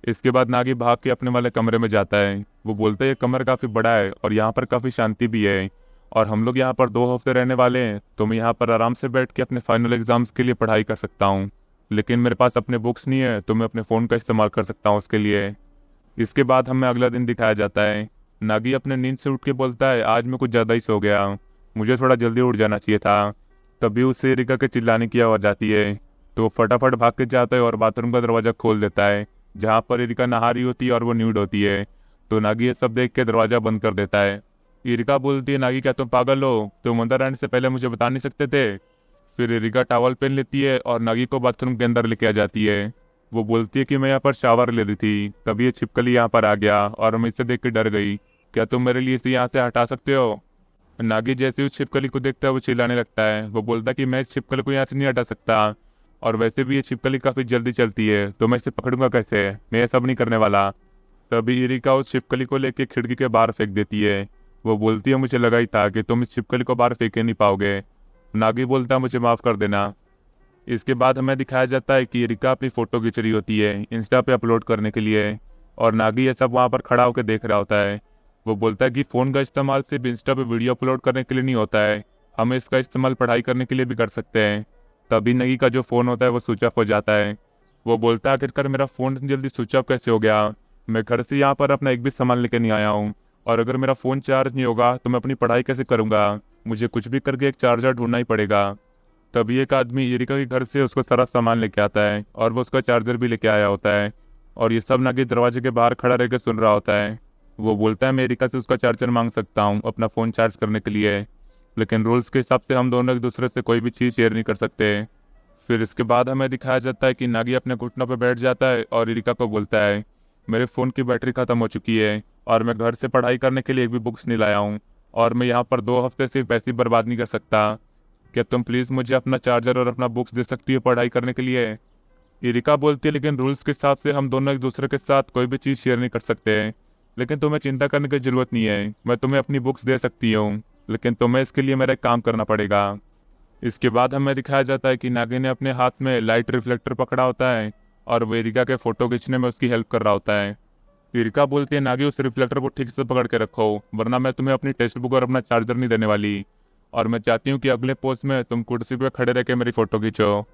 इसके बाद नागी भाग के अपने वाले कमरे में जाता है। वो बोलता है, ये कमरा काफ़ी बड़ा है और यहाँ पर काफ़ी शांति भी है और हम लोग यहाँ पर 2 हफ्ते रहने वाले हैं, तो मैं यहाँ पर आराम से बैठ के अपने फाइनल एग्जाम्स के लिए पढ़ाई कर सकता हूँ। लेकिन मेरे पास अपने बुक्स नहीं है, तो मैं अपने फ़ोन का इस्तेमाल कर सकता हूँ उसके लिए। इसके बाद हमें अगला दिन दिखाया जाता है। नागी अपने नींद से उठ के बोलता है, आज मैं कुछ ज़्यादा ही सो गया, मुझे थोड़ा जल्दी उठ जाना चाहिए था। तभी उससे एरिका के चिल्लाने की आवाज़ आती है, तो वो फटाफट भाग के जाता है और बाथरूम का दरवाज़ा खोल देता है जहाँ पर एरिका नहा रही होती है और वो न्यूड होती है। तो नागी ये सब देख के दरवाज़ा बंद कर देता है। एरिका बोलती है, नागी क्या तुम पागल हो, तुम अंदर आने से पहले मुझे बता नहीं सकते थे। फिर एरिका टॉवल पहन लेती है और नागी को बाथरूम के अंदर लेके आ जाती है। वो बोलती है कि मैं यहाँ पर शावर ले रही थी, तभी ये छिपकली यहाँ पर आ गया और मैं इसे देख के डर गई, क्या तुम मेरे लिए इसे यहाँ से हटा सकते हो। नागी जैसे उस छिपकली को देखता है वो चिल्लाने लगता है। वो बोलता है कि मैं इस छिपकली को यहाँ से नहीं हटा सकता और वैसे भी ये छिपकली काफ़ी जल्दी चलती है, तो मैं इसे पकड़ूंगा कैसे, मैं ये सब नहीं करने वाला। तभी एरिका उस छिपकली को लेके खिड़की के बाहर फेंक देती है। वो बोलती है, मुझे लगा ही था कि तुम इस छिपकली को बाहर फेंक नहीं पाओगे। नागी बोलता है, मुझे माफ़ कर देना। इसके बाद हमें दिखाया जाता है कि एरिका अपनी फ़ोटो खींच रही होती है इंस्टा पे अपलोड करने के लिए और नागी ये सब वहाँ पर खड़ा होकर देख रहा होता है। वो बोलता है कि फ़ोन का इस्तेमाल सिर्फ इंस्टा पे वीडियो अपलोड करने के लिए नहीं होता है, हम इसका इस्तेमाल पढ़ाई करने के लिए भी कर सकते हैं। तभी नागी का जो फ़ोन होता है वो स्विच ऑफ हो जाता है। वो बोलता है, आखिरकार मेरा फ़ोन इतनी जल्दी स्विच ऑफ कैसे हो गया, मैं घर से यहाँ पर अपना एक भी सामान लेके नहीं आया हूँ और अगर मेरा फ़ोन चार्ज नहीं होगा तो मैं अपनी पढ़ाई कैसे करूँगा, मुझे कुछ भी करके एक चार्जर ढूंढना ही पड़ेगा। तभी एक आदमी इरिका के घर से उसको सारा सामान लेके आता है और वो उसका चार्जर भी लेके आया होता है। और ये सब नागी दरवाजे के बाहर खड़ा रहकर सुन रहा होता है। वो बोलता है मैं इरिका से उसका चार्जर मांग सकता हूँ अपना फ़ोन चार्ज करने के लिए, लेकिन रूल्स के हिसाब से हम दोनों एक दूसरे से कोई भी चीज़ शेयर नहीं कर सकते। फिर इसके बाद हमें दिखाया जाता है कि नागी अपने घुटनों पर बैठ जाता है और इरिका को बोलता है मेरे फ़ोन की बैटरी ख़त्म हो चुकी है और मैं घर से पढ़ाई करने के लिए एक भी बुक्स नहीं लाया हूँ और मैं यहाँ पर 2 हफ्ते से पैसे बर्बाद नहीं कर सकता। क्या तुम प्लीज़ मुझे अपना चार्जर और अपना बुक्स दे सकती हो पढ़ाई करने के लिए? इरिका बोलती है लेकिन रूल्स के हिसाब से हम दोनों एक दूसरे के साथ कोई भी चीज़ शेयर नहीं कर सकते। लेकिन तुम्हें चिंता करने की जरूरत नहीं है, मैं तुम्हें अपनी बुक्स दे सकती हूँ, लेकिन तुम्हें इसके लिए मेरा एक काम करना पड़ेगा। इसके बाद हमें दिखाया जाता है कि नागी ने अपने हाथ में लाइट रिफ्लेक्टर पकड़ा होता है और वो इरिका के फोटो खींचने में उसकी हेल्प कर रहा होता है। इरिका बोलती है नागी उस रिफ्लेक्टर को ठीक से पकड़ के रखो वरना मैं तुम्हें अपनी टेक्स्ट बुक और अपना चार्जर नहीं देने वाली, और मैं चाहती हूँ कि अगले पोस्ट में तुम कुर्सी पे खड़े रह के मेरी फोटो खींचो।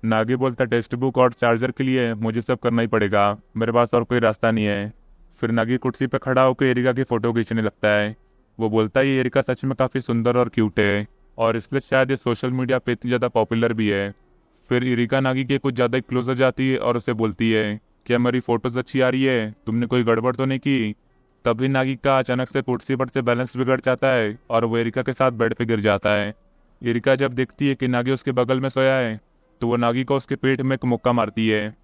नागी बोलता टेक्स्ट बुक और चार्जर के लिए मुझे सब करना ही पड़ेगा, मेरे पास और कोई रास्ता नहीं है। फिर नागी कुर्सी पर खड़ा होकर एरिका की फोटो खींचने लगता है। वो बोलता है ये एरिका सच में काफ़ी सुंदर और क्यूट है और इसलिए शायद ये सोशल मीडिया पे इतनी ज़्यादा पॉपुलर भी है। फिर एरिका नागी के कुछ ज़्यादा क्लोज हो जाती है और उसे बोलती है क्या मेरी फोटोज अच्छी आ रही है, तुमने कोई गड़बड़ तो नहीं की? तभी नागी का अचानक से कुर्सी पर से बैलेंस बिगड़ जाता है और वो एरिका के साथ बेड पे गिर जाता है। एरिका जब देखती है कि नागी उसके बगल में सोया है तो वो नागी को उसके पेट में एक मुक्का मारती है।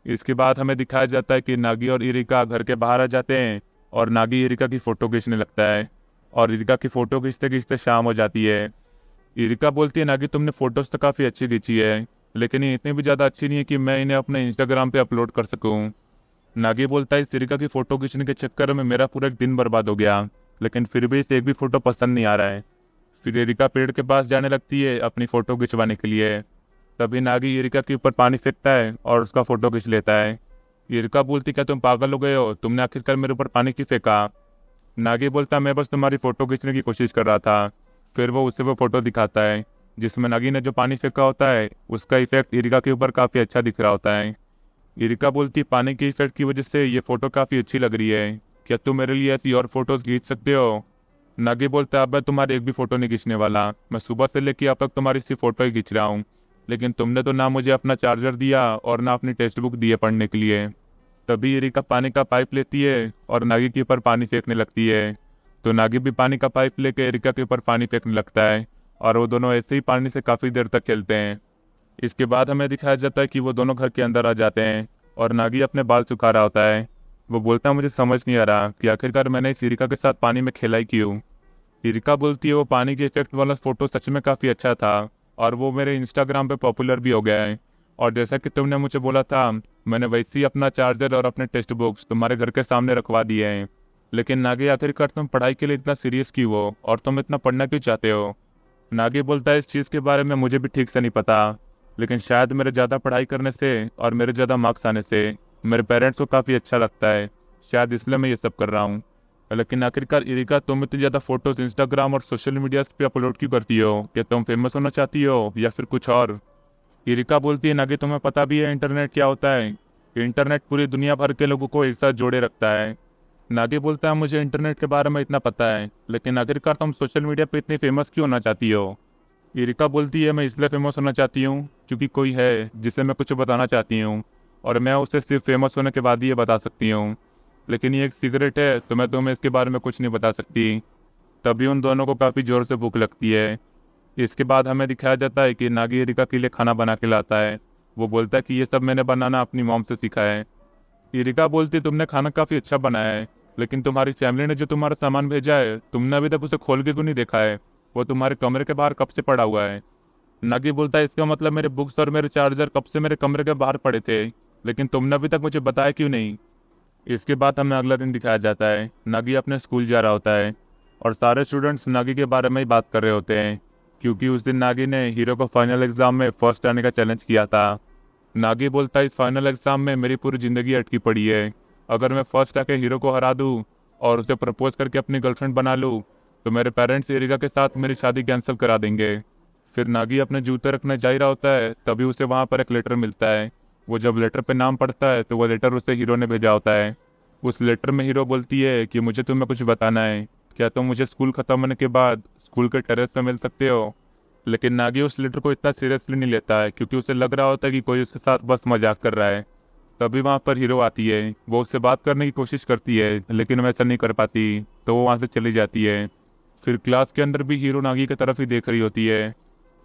इसके बाद हमें दिखाया जाता है कि नागी और इरिका घर के बाहर आ जाते हैं और नागी इरिका की फोटो खींचने लगता है और इरिका की फोटो खींचते खींचते शाम हो जाती है। इरिका बोलती है नागी तुमने फोटोज तो काफ़ी अच्छी खींची है लेकिन ये इतनी भी ज़्यादा अच्छी नहीं है कि मैं इन्हें अपने इंस्टाग्राम पे अपलोड कर सकूं। नागी बोलता है इस इरिका की फोटो खींचने के चक्कर में मेरा पूरा एक दिन बर्बाद हो गया, लेकिन फिर भी इसे एक भी फोटो पसंद नहीं आ रहा है। फिर इरिका पेड़ के पास जाने लगती है अपनी फोटो खिंचवाने के लिए। तभी नागी इरिका के ऊपर पानी फेंकता है और उसका फोटो खींच लेता है। इरिका बोलती क्या तुम पागल हो गए हो, तुमने आखिरकार मेरे ऊपर पानी क्यों फेंका? नागी बोलता मैं बस तुम्हारी फोटो खींचने की कोशिश कर रहा था। फिर वो उसे वो फोटो दिखाता है जिसमें नागी ने जो पानी फेंका होता है उसका इफेक्ट इरिका के ऊपर काफी अच्छा दिख रहा होता है। इरिका बोलती पानी के इफेक्ट की वजह से ये फोटो काफी अच्छी लग रही है, क्या तुम मेरे लिए ऐसी और फोटोज खींच सकते हो? नागी बोलता अब मैं तुम्हारी एक भी फोटो नहीं खींचने वाला, मैं सुबह से लेकर अब तक तुम्हारी सिर्फ फोटो ही खींच रहा हूँ, लेकिन तुमने तो ना मुझे अपना चार्जर दिया और ना अपनी टेक्स्ट बुक दी है पढ़ने के लिए। तभी इरिका पानी का पाइप लेती है और नागी के ऊपर पानी फेंकने लगती है। तो नागी भी पानी का पाइप लेकर इरिका के ऊपर पानी फेंकने लगता है और वो दोनों ऐसे ही पानी से काफ़ी देर तक खेलते हैं। इसके बाद हमें दिखाया जाता है कि वो दोनों घर के अंदर आ जाते हैं और नागी अपने बाल सुखा रहा होता है। वो बोलता है मुझे समझ नहीं आ रहा कि आखिरकार मैंने इस इरिका के साथ पानी में खेला ही क्यों। इरिका बोलती है वो पानी के इफेक्ट वाला फोटो सच में काफ़ी अच्छा था और वो मेरे इंस्टाग्राम पे पॉपुलर भी हो गया है, और जैसा कि तुमने मुझे बोला था मैंने वैसे ही अपना चार्जर और अपने टेक्स्ट बुक्स तुम्हारे घर के सामने रखवा दिए हैं। लेकिन नागी आखिरकार तुम पढ़ाई के लिए इतना सीरियस क्यों हो और तुम इतना पढ़ना क्यों चाहते हो? नागी बोलता है इस चीज़ के बारे में मुझे भी ठीक से नहीं पता, लेकिन शायद मेरे ज़्यादा पढ़ाई करने से और मेरे ज़्यादा मार्क्स आने से मेरे पेरेंट्स को काफ़ी अच्छा लगता है, शायद इसलिए मैं ये सब कर रहा हूँ। लेकिन आखिरकार इरिका तुम इतनी ज़्यादा फोटोज इंस्टाग्राम और सोशल मीडिया पे अपलोड क्यों करती हो? क्या तुम फेमस होना चाहती हो या फिर कुछ और? इरिका बोलती है नागी तुम्हें पता भी है इंटरनेट क्या होता है? इंटरनेट पूरी दुनिया भर के लोगों को एक साथ जोड़े रखता है। नागी बोलता है मुझे इंटरनेट के बारे में इतना पता है, लेकिन आखिरकार तुम सोशल मीडिया पे इतनी फेमस क्यों होना चाहती हो? इरिका बोलती है मैं इसलिए फेमस होना चाहती हूँ क्योंकि कोई है जिसे मैं कुछ बताना चाहती हूँ और मैं उसे सिर्फ फेमस होने के बाद ही ये बता सकती हूँ, लेकिन ये एक सिगरेट है तो मैं तुम्हें इसके बारे में कुछ नहीं बता सकती। तभी उन दोनों को काफ़ी ज़ोर से भूख लगती है। इसके बाद हमें दिखाया जाता है कि नागी इरिका के लिए खाना बना के लाता है। वो बोलता है कि ये सब मैंने बनाना अपनी मॉम से सीखा है। इरिका बोलती तुमने खाना काफ़ी अच्छा बनाया है, लेकिन तुम्हारी फैमिली ने जो तुम्हारा सामान भेजा है तुमने अभी तक उसे खोल के क्यों नहीं देखा है? वो तुम्हारे कमरे के बाहर कब से पड़ा हुआ है। नागी बोलता है इसका मतलब मेरे बुक्स और मेरे चार्जर कब से मेरे कमरे के बाहर पड़े थे, लेकिन तुमने अभी तक मुझे बताया क्यों नहीं? इसके बाद हमें अगला दिन दिखाया जाता है नागी अपने स्कूल जा रहा होता है और सारे स्टूडेंट्स नागी के बारे में ही बात कर रहे होते हैं, क्योंकि उस दिन नागी ने हीरो को फाइनल एग्जाम में फर्स्ट आने का चैलेंज किया था। नागी बोलता है इस फाइनल एग्जाम में मेरी पूरी जिंदगी अटकी पड़ी है, अगर मैं फर्स्ट आके हीरो को हरा दूँ और उसे प्रपोज करके अपनी गर्लफ्रेंड बना लूँ तो मेरे पेरेंट्स इरिका के साथ मेरी शादी कैंसिल करा देंगे। फिर नागी अपने जूते रखने जा ही रहा होता है तभी उसे वहाँ पर एक लेटर मिलता है। वो जब लेटर पे नाम पढ़ता है तो वो लेटर उसे हीरो ने भेजा होता है। उस लेटर में हीरो बोलती है कि मुझे तुम्हें कुछ बताना है, क्या तुम मुझे स्कूल खत्म होने के बाद स्कूल के टेरेस पे मिल सकते हो? लेकिन नागी उस लेटर को इतना सीरियसली नहीं लेता है क्योंकि उसे लग रहा होता है कि कोई उसके साथ बस मजाक कर रहा है। तभी वहाँ पर हीरो आती है। वो उससे बात करने की कोशिश करती है लेकिन वैसा नहीं कर पाती, तो वो वहाँ से चली जाती है। फिर क्लास के अंदर भी हीरो नागी की तरफ ही देख रही होती है।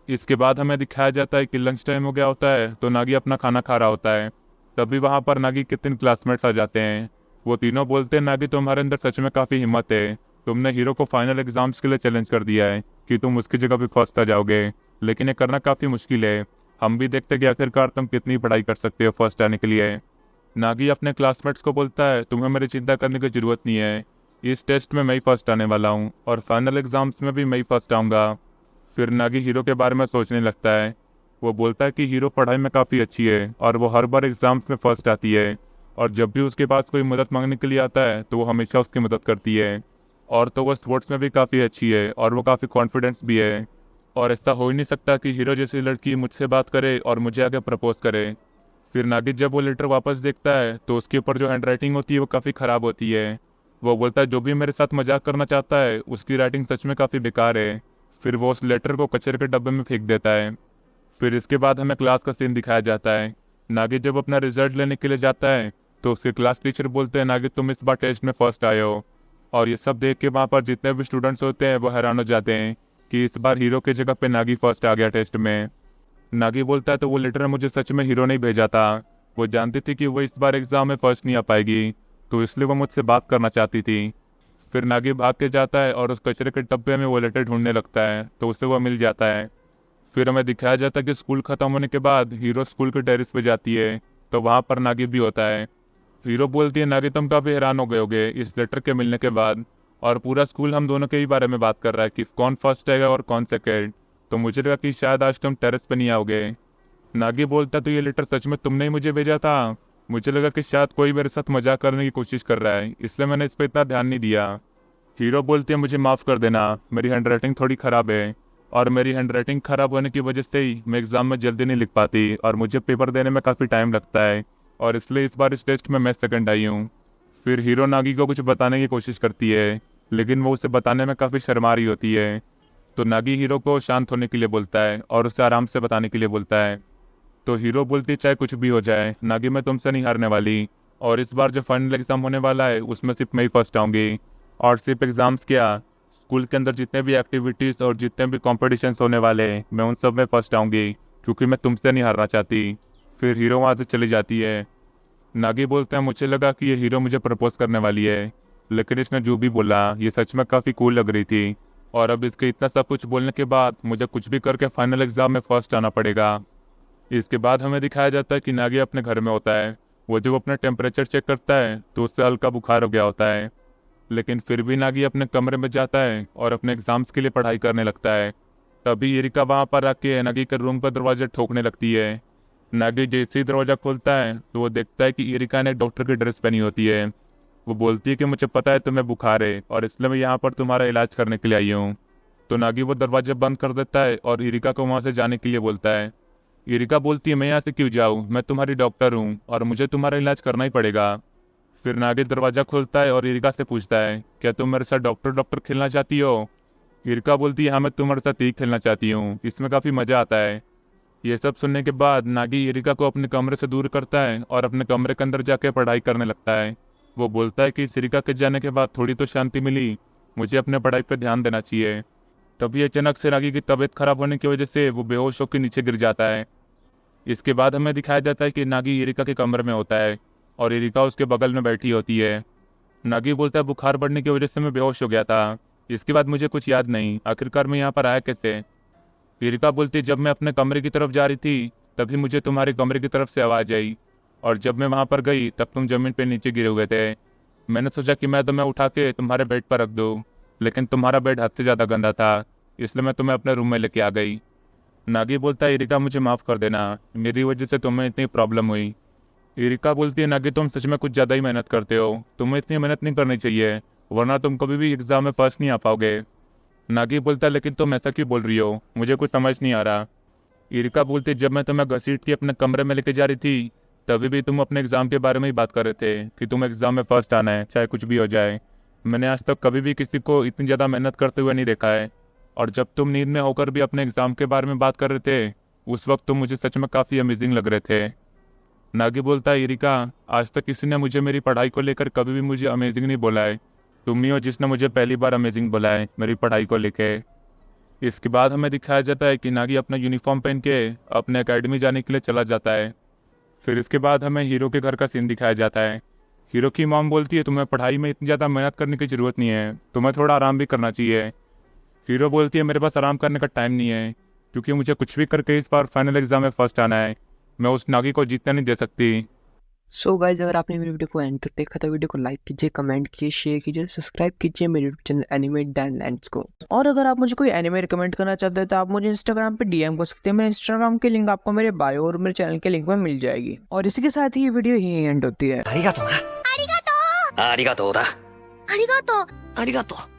इसके बाद हमें दिखाया जाता है कि लंच टाइम हो गया होता है, तो नागी अपना खाना खा रहा होता है। तभी वहाँ पर नागी के 3 क्लासमेट्स आ जाते हैं। वो तीनों बोलते हैं, नागी तुम्हारे अंदर सच में काफ़ी हिम्मत है। तुमने हीरो को फाइनल एग्जाम्स के लिए चैलेंज कर दिया है कि तुम उसकी जगह भी फर्स्ट आ जाओगे, लेकिन ये करना काफ़ी मुश्किल है। हम भी देखते कि आखिरकार तुम कितनी पढ़ाई कर सकते हो फर्स्ट आने के लिए। नागी अपने क्लासमेट्स को बोलता है, तुम्हें मेरी चिंता करने की जरूरत नहीं है। इस टेस्ट में मैं ही फर्स्ट आने वाला हूँ और फाइनल एग्जाम्स में भी मैं ही फर्स्ट आऊँगा। फिर नागी हीरो के बारे में सोचने लगता है। वो बोलता है कि हीरो पढ़ाई में काफ़ी अच्छी है और वो हर बार एग्जाम्स में फर्स्ट आती है, और जब भी उसके पास कोई मदद मांगने के लिए आता है तो वो हमेशा उसकी मदद करती है। और तो वो स्पोर्ट्स में भी काफ़ी अच्छी है और वो काफ़ी कॉन्फिडेंस भी है। और ऐसा हो ही नहीं सकता कि हीरो जैसी लड़की मुझसे बात करे और मुझे आगे प्रपोज करे। फिर नागी जब वो लेटर वापस देखता है तो उसके ऊपर जो हैंड राइटिंग होती है वो काफ़ी ख़राब होती है। वो बोलता है, जो भी मेरे साथ मजाक करना चाहता है उसकी राइटिंग सच में काफ़ी बेकार है। फिर वो उस लेटर को कचरे के डब्बे में फेंक देता है। फिर इसके बाद हमें क्लास का सीन दिखाया जाता है। नागी जब अपना रिजल्ट लेने के लिए जाता है तो उसके क्लास टीचर बोलते हैं, नागी तुम इस बार टेस्ट में फर्स्ट आए हो। और ये सब देख के वहाँ पर जितने भी स्टूडेंट्स होते हैं वो हैरान हो जाते हैं कि इस बार हीरो की जगह पे नागी फर्स्ट आ गया टेस्ट में। नागी बोलता है, तो वो लेटर मुझे सच में हीरो ने भेजा था। वो जानती थी कि वो इस बार एग्जाम में फर्स्ट नहीं आ पाएगी, तो इसलिए वो मुझसे बात करना चाहती थी। फिर नागी भाग के जाता है और उस कचरे के डब्बे में वो लेटर ढूंढने लगता है, तो उसे वो मिल जाता है। फिर हमें दिखाया जाता है कि स्कूल खत्म होने के बाद हीरो स्कूल के टेरिस पे जाती है, तो वहां पर नागी भी होता है। हीरो बोलती है, नागी तुम काफी हैरान हो गए होगे इस लेटर के मिलने के बाद, और पूरा स्कूल हम दोनों के ही बारे में बात कर रहा है कि कौन फर्स्ट आएगा और कौन सेकेंड। तो मुझे लगा कि शायद आज तुम टेरेस पे नहीं आओगे। नागी बोलता, तो ये लेटर सच में तुमने ही मुझे भेजा था? मुझे लगा कि शायद कोई मेरे साथ मजाक करने की कोशिश कर रहा है, इसलिए मैंने इस पर इतना ध्यान नहीं दिया। हीरो बोलती है, मुझे माफ़ कर देना, मेरी हैंडराइटिंग थोड़ी ख़राब है, और मेरी हैंडराइटिंग ख़राब होने की वजह से ही मैं एग्ज़ाम में जल्दी नहीं लिख पाती और मुझे पेपर देने में काफ़ी टाइम लगता है, और इसलिए इस बार इस टेस्ट में मैं सेकंड आई हूँ। फिर हीरो नागी को कुछ बताने की कोशिश करती है, लेकिन वो उसे बताने में काफ़ी शर्मा रही होती है। तो नागी हीरो को शांत होने के लिए बोलता है और उसे आराम से बताने के लिए बोलता है। तो हीरो बोलती, चाहे कुछ भी हो जाए नागी, मैं तुमसे नहीं हारने वाली, और इस बार जो फाइनल एग्जाम होने वाला है उसमें सिर्फ मैं ही फर्स्ट आऊंगी। और सिर्फ एग्जाम्स क्या, स्कूल के अंदर जितने भी एक्टिविटीज़ और जितने भी कॉम्पिटिशन्स होने वाले हैं मैं उन सब में फर्स्ट आऊंगी, क्योंकि मैं तुमसे नहीं हारना चाहती। फिर हीरो वहाँ से चली जाती है। नागी बोलता है, मुझे लगा कि ये हीरो मुझे प्रपोज करने वाली है, लेकिन इसने जो भी बोला ये सच में काफ़ी कूल लग रही थी, और अब इसके इतना सब कुछ बोलने के बाद मुझे कुछ भी करके फाइनल एग्जाम में फर्स्ट आना पड़ेगा। इसके बाद हमें दिखाया जाता है कि नागी अपने घर में होता है। वो जब अपना टेम्परेचर चेक करता है तो उससे हल्का बुखार हो गया होता है, लेकिन फिर भी नागी अपने कमरे में जाता है और अपने एग्जाम्स के लिए पढ़ाई करने लगता है। तभी एरिका वहां पर आके नागी के रूम का दरवाजा ठोकने लगती है। नागी जैसे ही दरवाजा खोलता है तो वो देखता है कि एरिका ने डॉक्टर की ड्रेस पहनी होती है। वो बोलती है कि मुझे पता है तुम्हें बुखार है और इसलिए मैं यहाँ पर तुम्हारा इलाज करने के लिए आई हूँ। तो नागी वो दरवाजा बंद कर देता है और एरिका को वहां से जाने के लिए बोलता है। एरिका बोलती है, मैं यहाँ से क्यों जाऊँ, मैं तुम्हारी डॉक्टर हूँ और मुझे तुम्हारा इलाज करना ही पड़ेगा। फिर नागी दरवाजा खोलता है और एरिका से पूछता है, क्या तुम मेरे साथ डॉक्टर डॉक्टर खेलना चाहती हो? एरिका बोलती है, हाँ मैं तुम्हारे साथ ही खेलना चाहती हूँ, इसमें काफ़ी मज़ा आता है। ये सब सुनने के बाद नागी एरिका को अपने कमरे से दूर करता है और अपने कमरे के अंदर जाके पढ़ाई करने लगता है। वो बोलता है कि इस एरिका के जाने के बाद थोड़ी तो शांति मिली, मुझे अपने पढ़ाई पर ध्यान देना चाहिए। तभी अचानक से नागी की तबीयत खराब होने की वजह से वो बेहोश होकर नीचे गिर जाता है। इसके बाद हमें दिखाया जाता है कि नागी एरिका के कमरे में होता है और एरिका उसके बगल में बैठी होती है। नागी बोलता है, बुखार बढ़ने की वजह से मैं बेहोश हो गया था, इसके बाद मुझे कुछ याद नहीं, आखिरकार मैं यहाँ पर आया कैसे? एरिका बोलती है, जब मैं अपने कमरे की तरफ जा रही थी तभी मुझे तुम्हारे कमरे की तरफ से आवाज़ आई, और जब मैं वहाँ पर गई तब तुम जमीन पर नीचे गिरे हुए थे। मैंने सोचा कि मैं तुम्हें उठा के तुम्हारे बेड पर रख दूँ, लेकिन तुम्हारा बेड हद से ज़्यादा गंदा था, इसलिए मैं तुम्हें अपने रूम में लेके आ गई। नागी बोलता है, एरिका मुझे माफ़ कर देना, मेरी वजह से तुम्हें इतनी प्रॉब्लम हुई। एरिका बोलती है, नागी तुम सच में कुछ ज़्यादा ही मेहनत करते हो, तुम्हें इतनी मेहनत नहीं करनी चाहिए, वरना तुम कभी भी एग्जाम में फर्स्ट नहीं आ पाओगे। नागी बोलता है, लेकिन तुम ऐसा क्यों बोल रही हो, मुझे कुछ समझ नहीं आ रहा। एरिका बोलती है, जब मैं तुम्हें घसीट के अपने कमरे में लेके जा रही थी तभी भी तुम अपने एग्जाम के बारे में ही बात कर रहे थे कि तुम्हें एग्जाम में फर्स्ट आना है चाहे कुछ भी हो जाए। मैंने आज तक कभी भी किसी को इतनी ज़्यादा मेहनत करते हुए नहीं देखा है। और जब तुम नींद में होकर भी अपने एग्जाम के बारे में बात कर रहे थे उस वक्त तुम मुझे सच में काफ़ी अमेजिंग लग रहे थे। नागी बोलता है, इरिका, आज तक किसी ने मुझे मेरी पढ़ाई को लेकर कभी भी मुझे अमेजिंग नहीं बोला है। तुम ही हो जिसने मुझे पहली बार अमेजिंग बोला है मेरी पढ़ाई को लेकर। इसके बाद हमें दिखाया जाता है कि नागी अपना यूनिफॉर्म पहन के अपने एकेडमी जाने के लिए चला जाता है। फिर इसके बाद हमें हीरो के घर का सीन दिखाया जाता है। हीरो की मॉम बोलती है, तुम्हें पढ़ाई में इतनी ज़्यादा मेहनत करने की ज़रूरत नहीं है, तुम्हें थोड़ा आराम भी करना चाहिए। हीरो बोलती है, मेरे पास आराम करने का टाइम नहीं है, क्योंकि मुझे कुछ भी करके इस बार फाइनल एग्जाम में फर्स्ट आना है। मैं उस नागी को जीतने नहीं दे सकती। सो गाइज, अगर आपने मेरी वीडियो को एंड तक देखा तो वीडियो को लाइक कीजिए, कमेंट कीजिए, शेयर कीजिए, सब्सक्राइब कीजिए मेरे यूट्यूब चैनल एनिमे डैनलैंड्स को। और अगर आप मुझे कोई एनिमे रिकमेंड करना चाहते हैं तो आप मुझे इंस्टाग्राम पे डीएम कर सकते हैं। मेरे इंस्टाग्राम की लिंक आपको मेरे बायो और मेरे चैनल के लिंक में मिल जाएगी। और इसी के साथ ही ये वीडियो यहीं एंड होती है। ありがとうだ。ありがとう。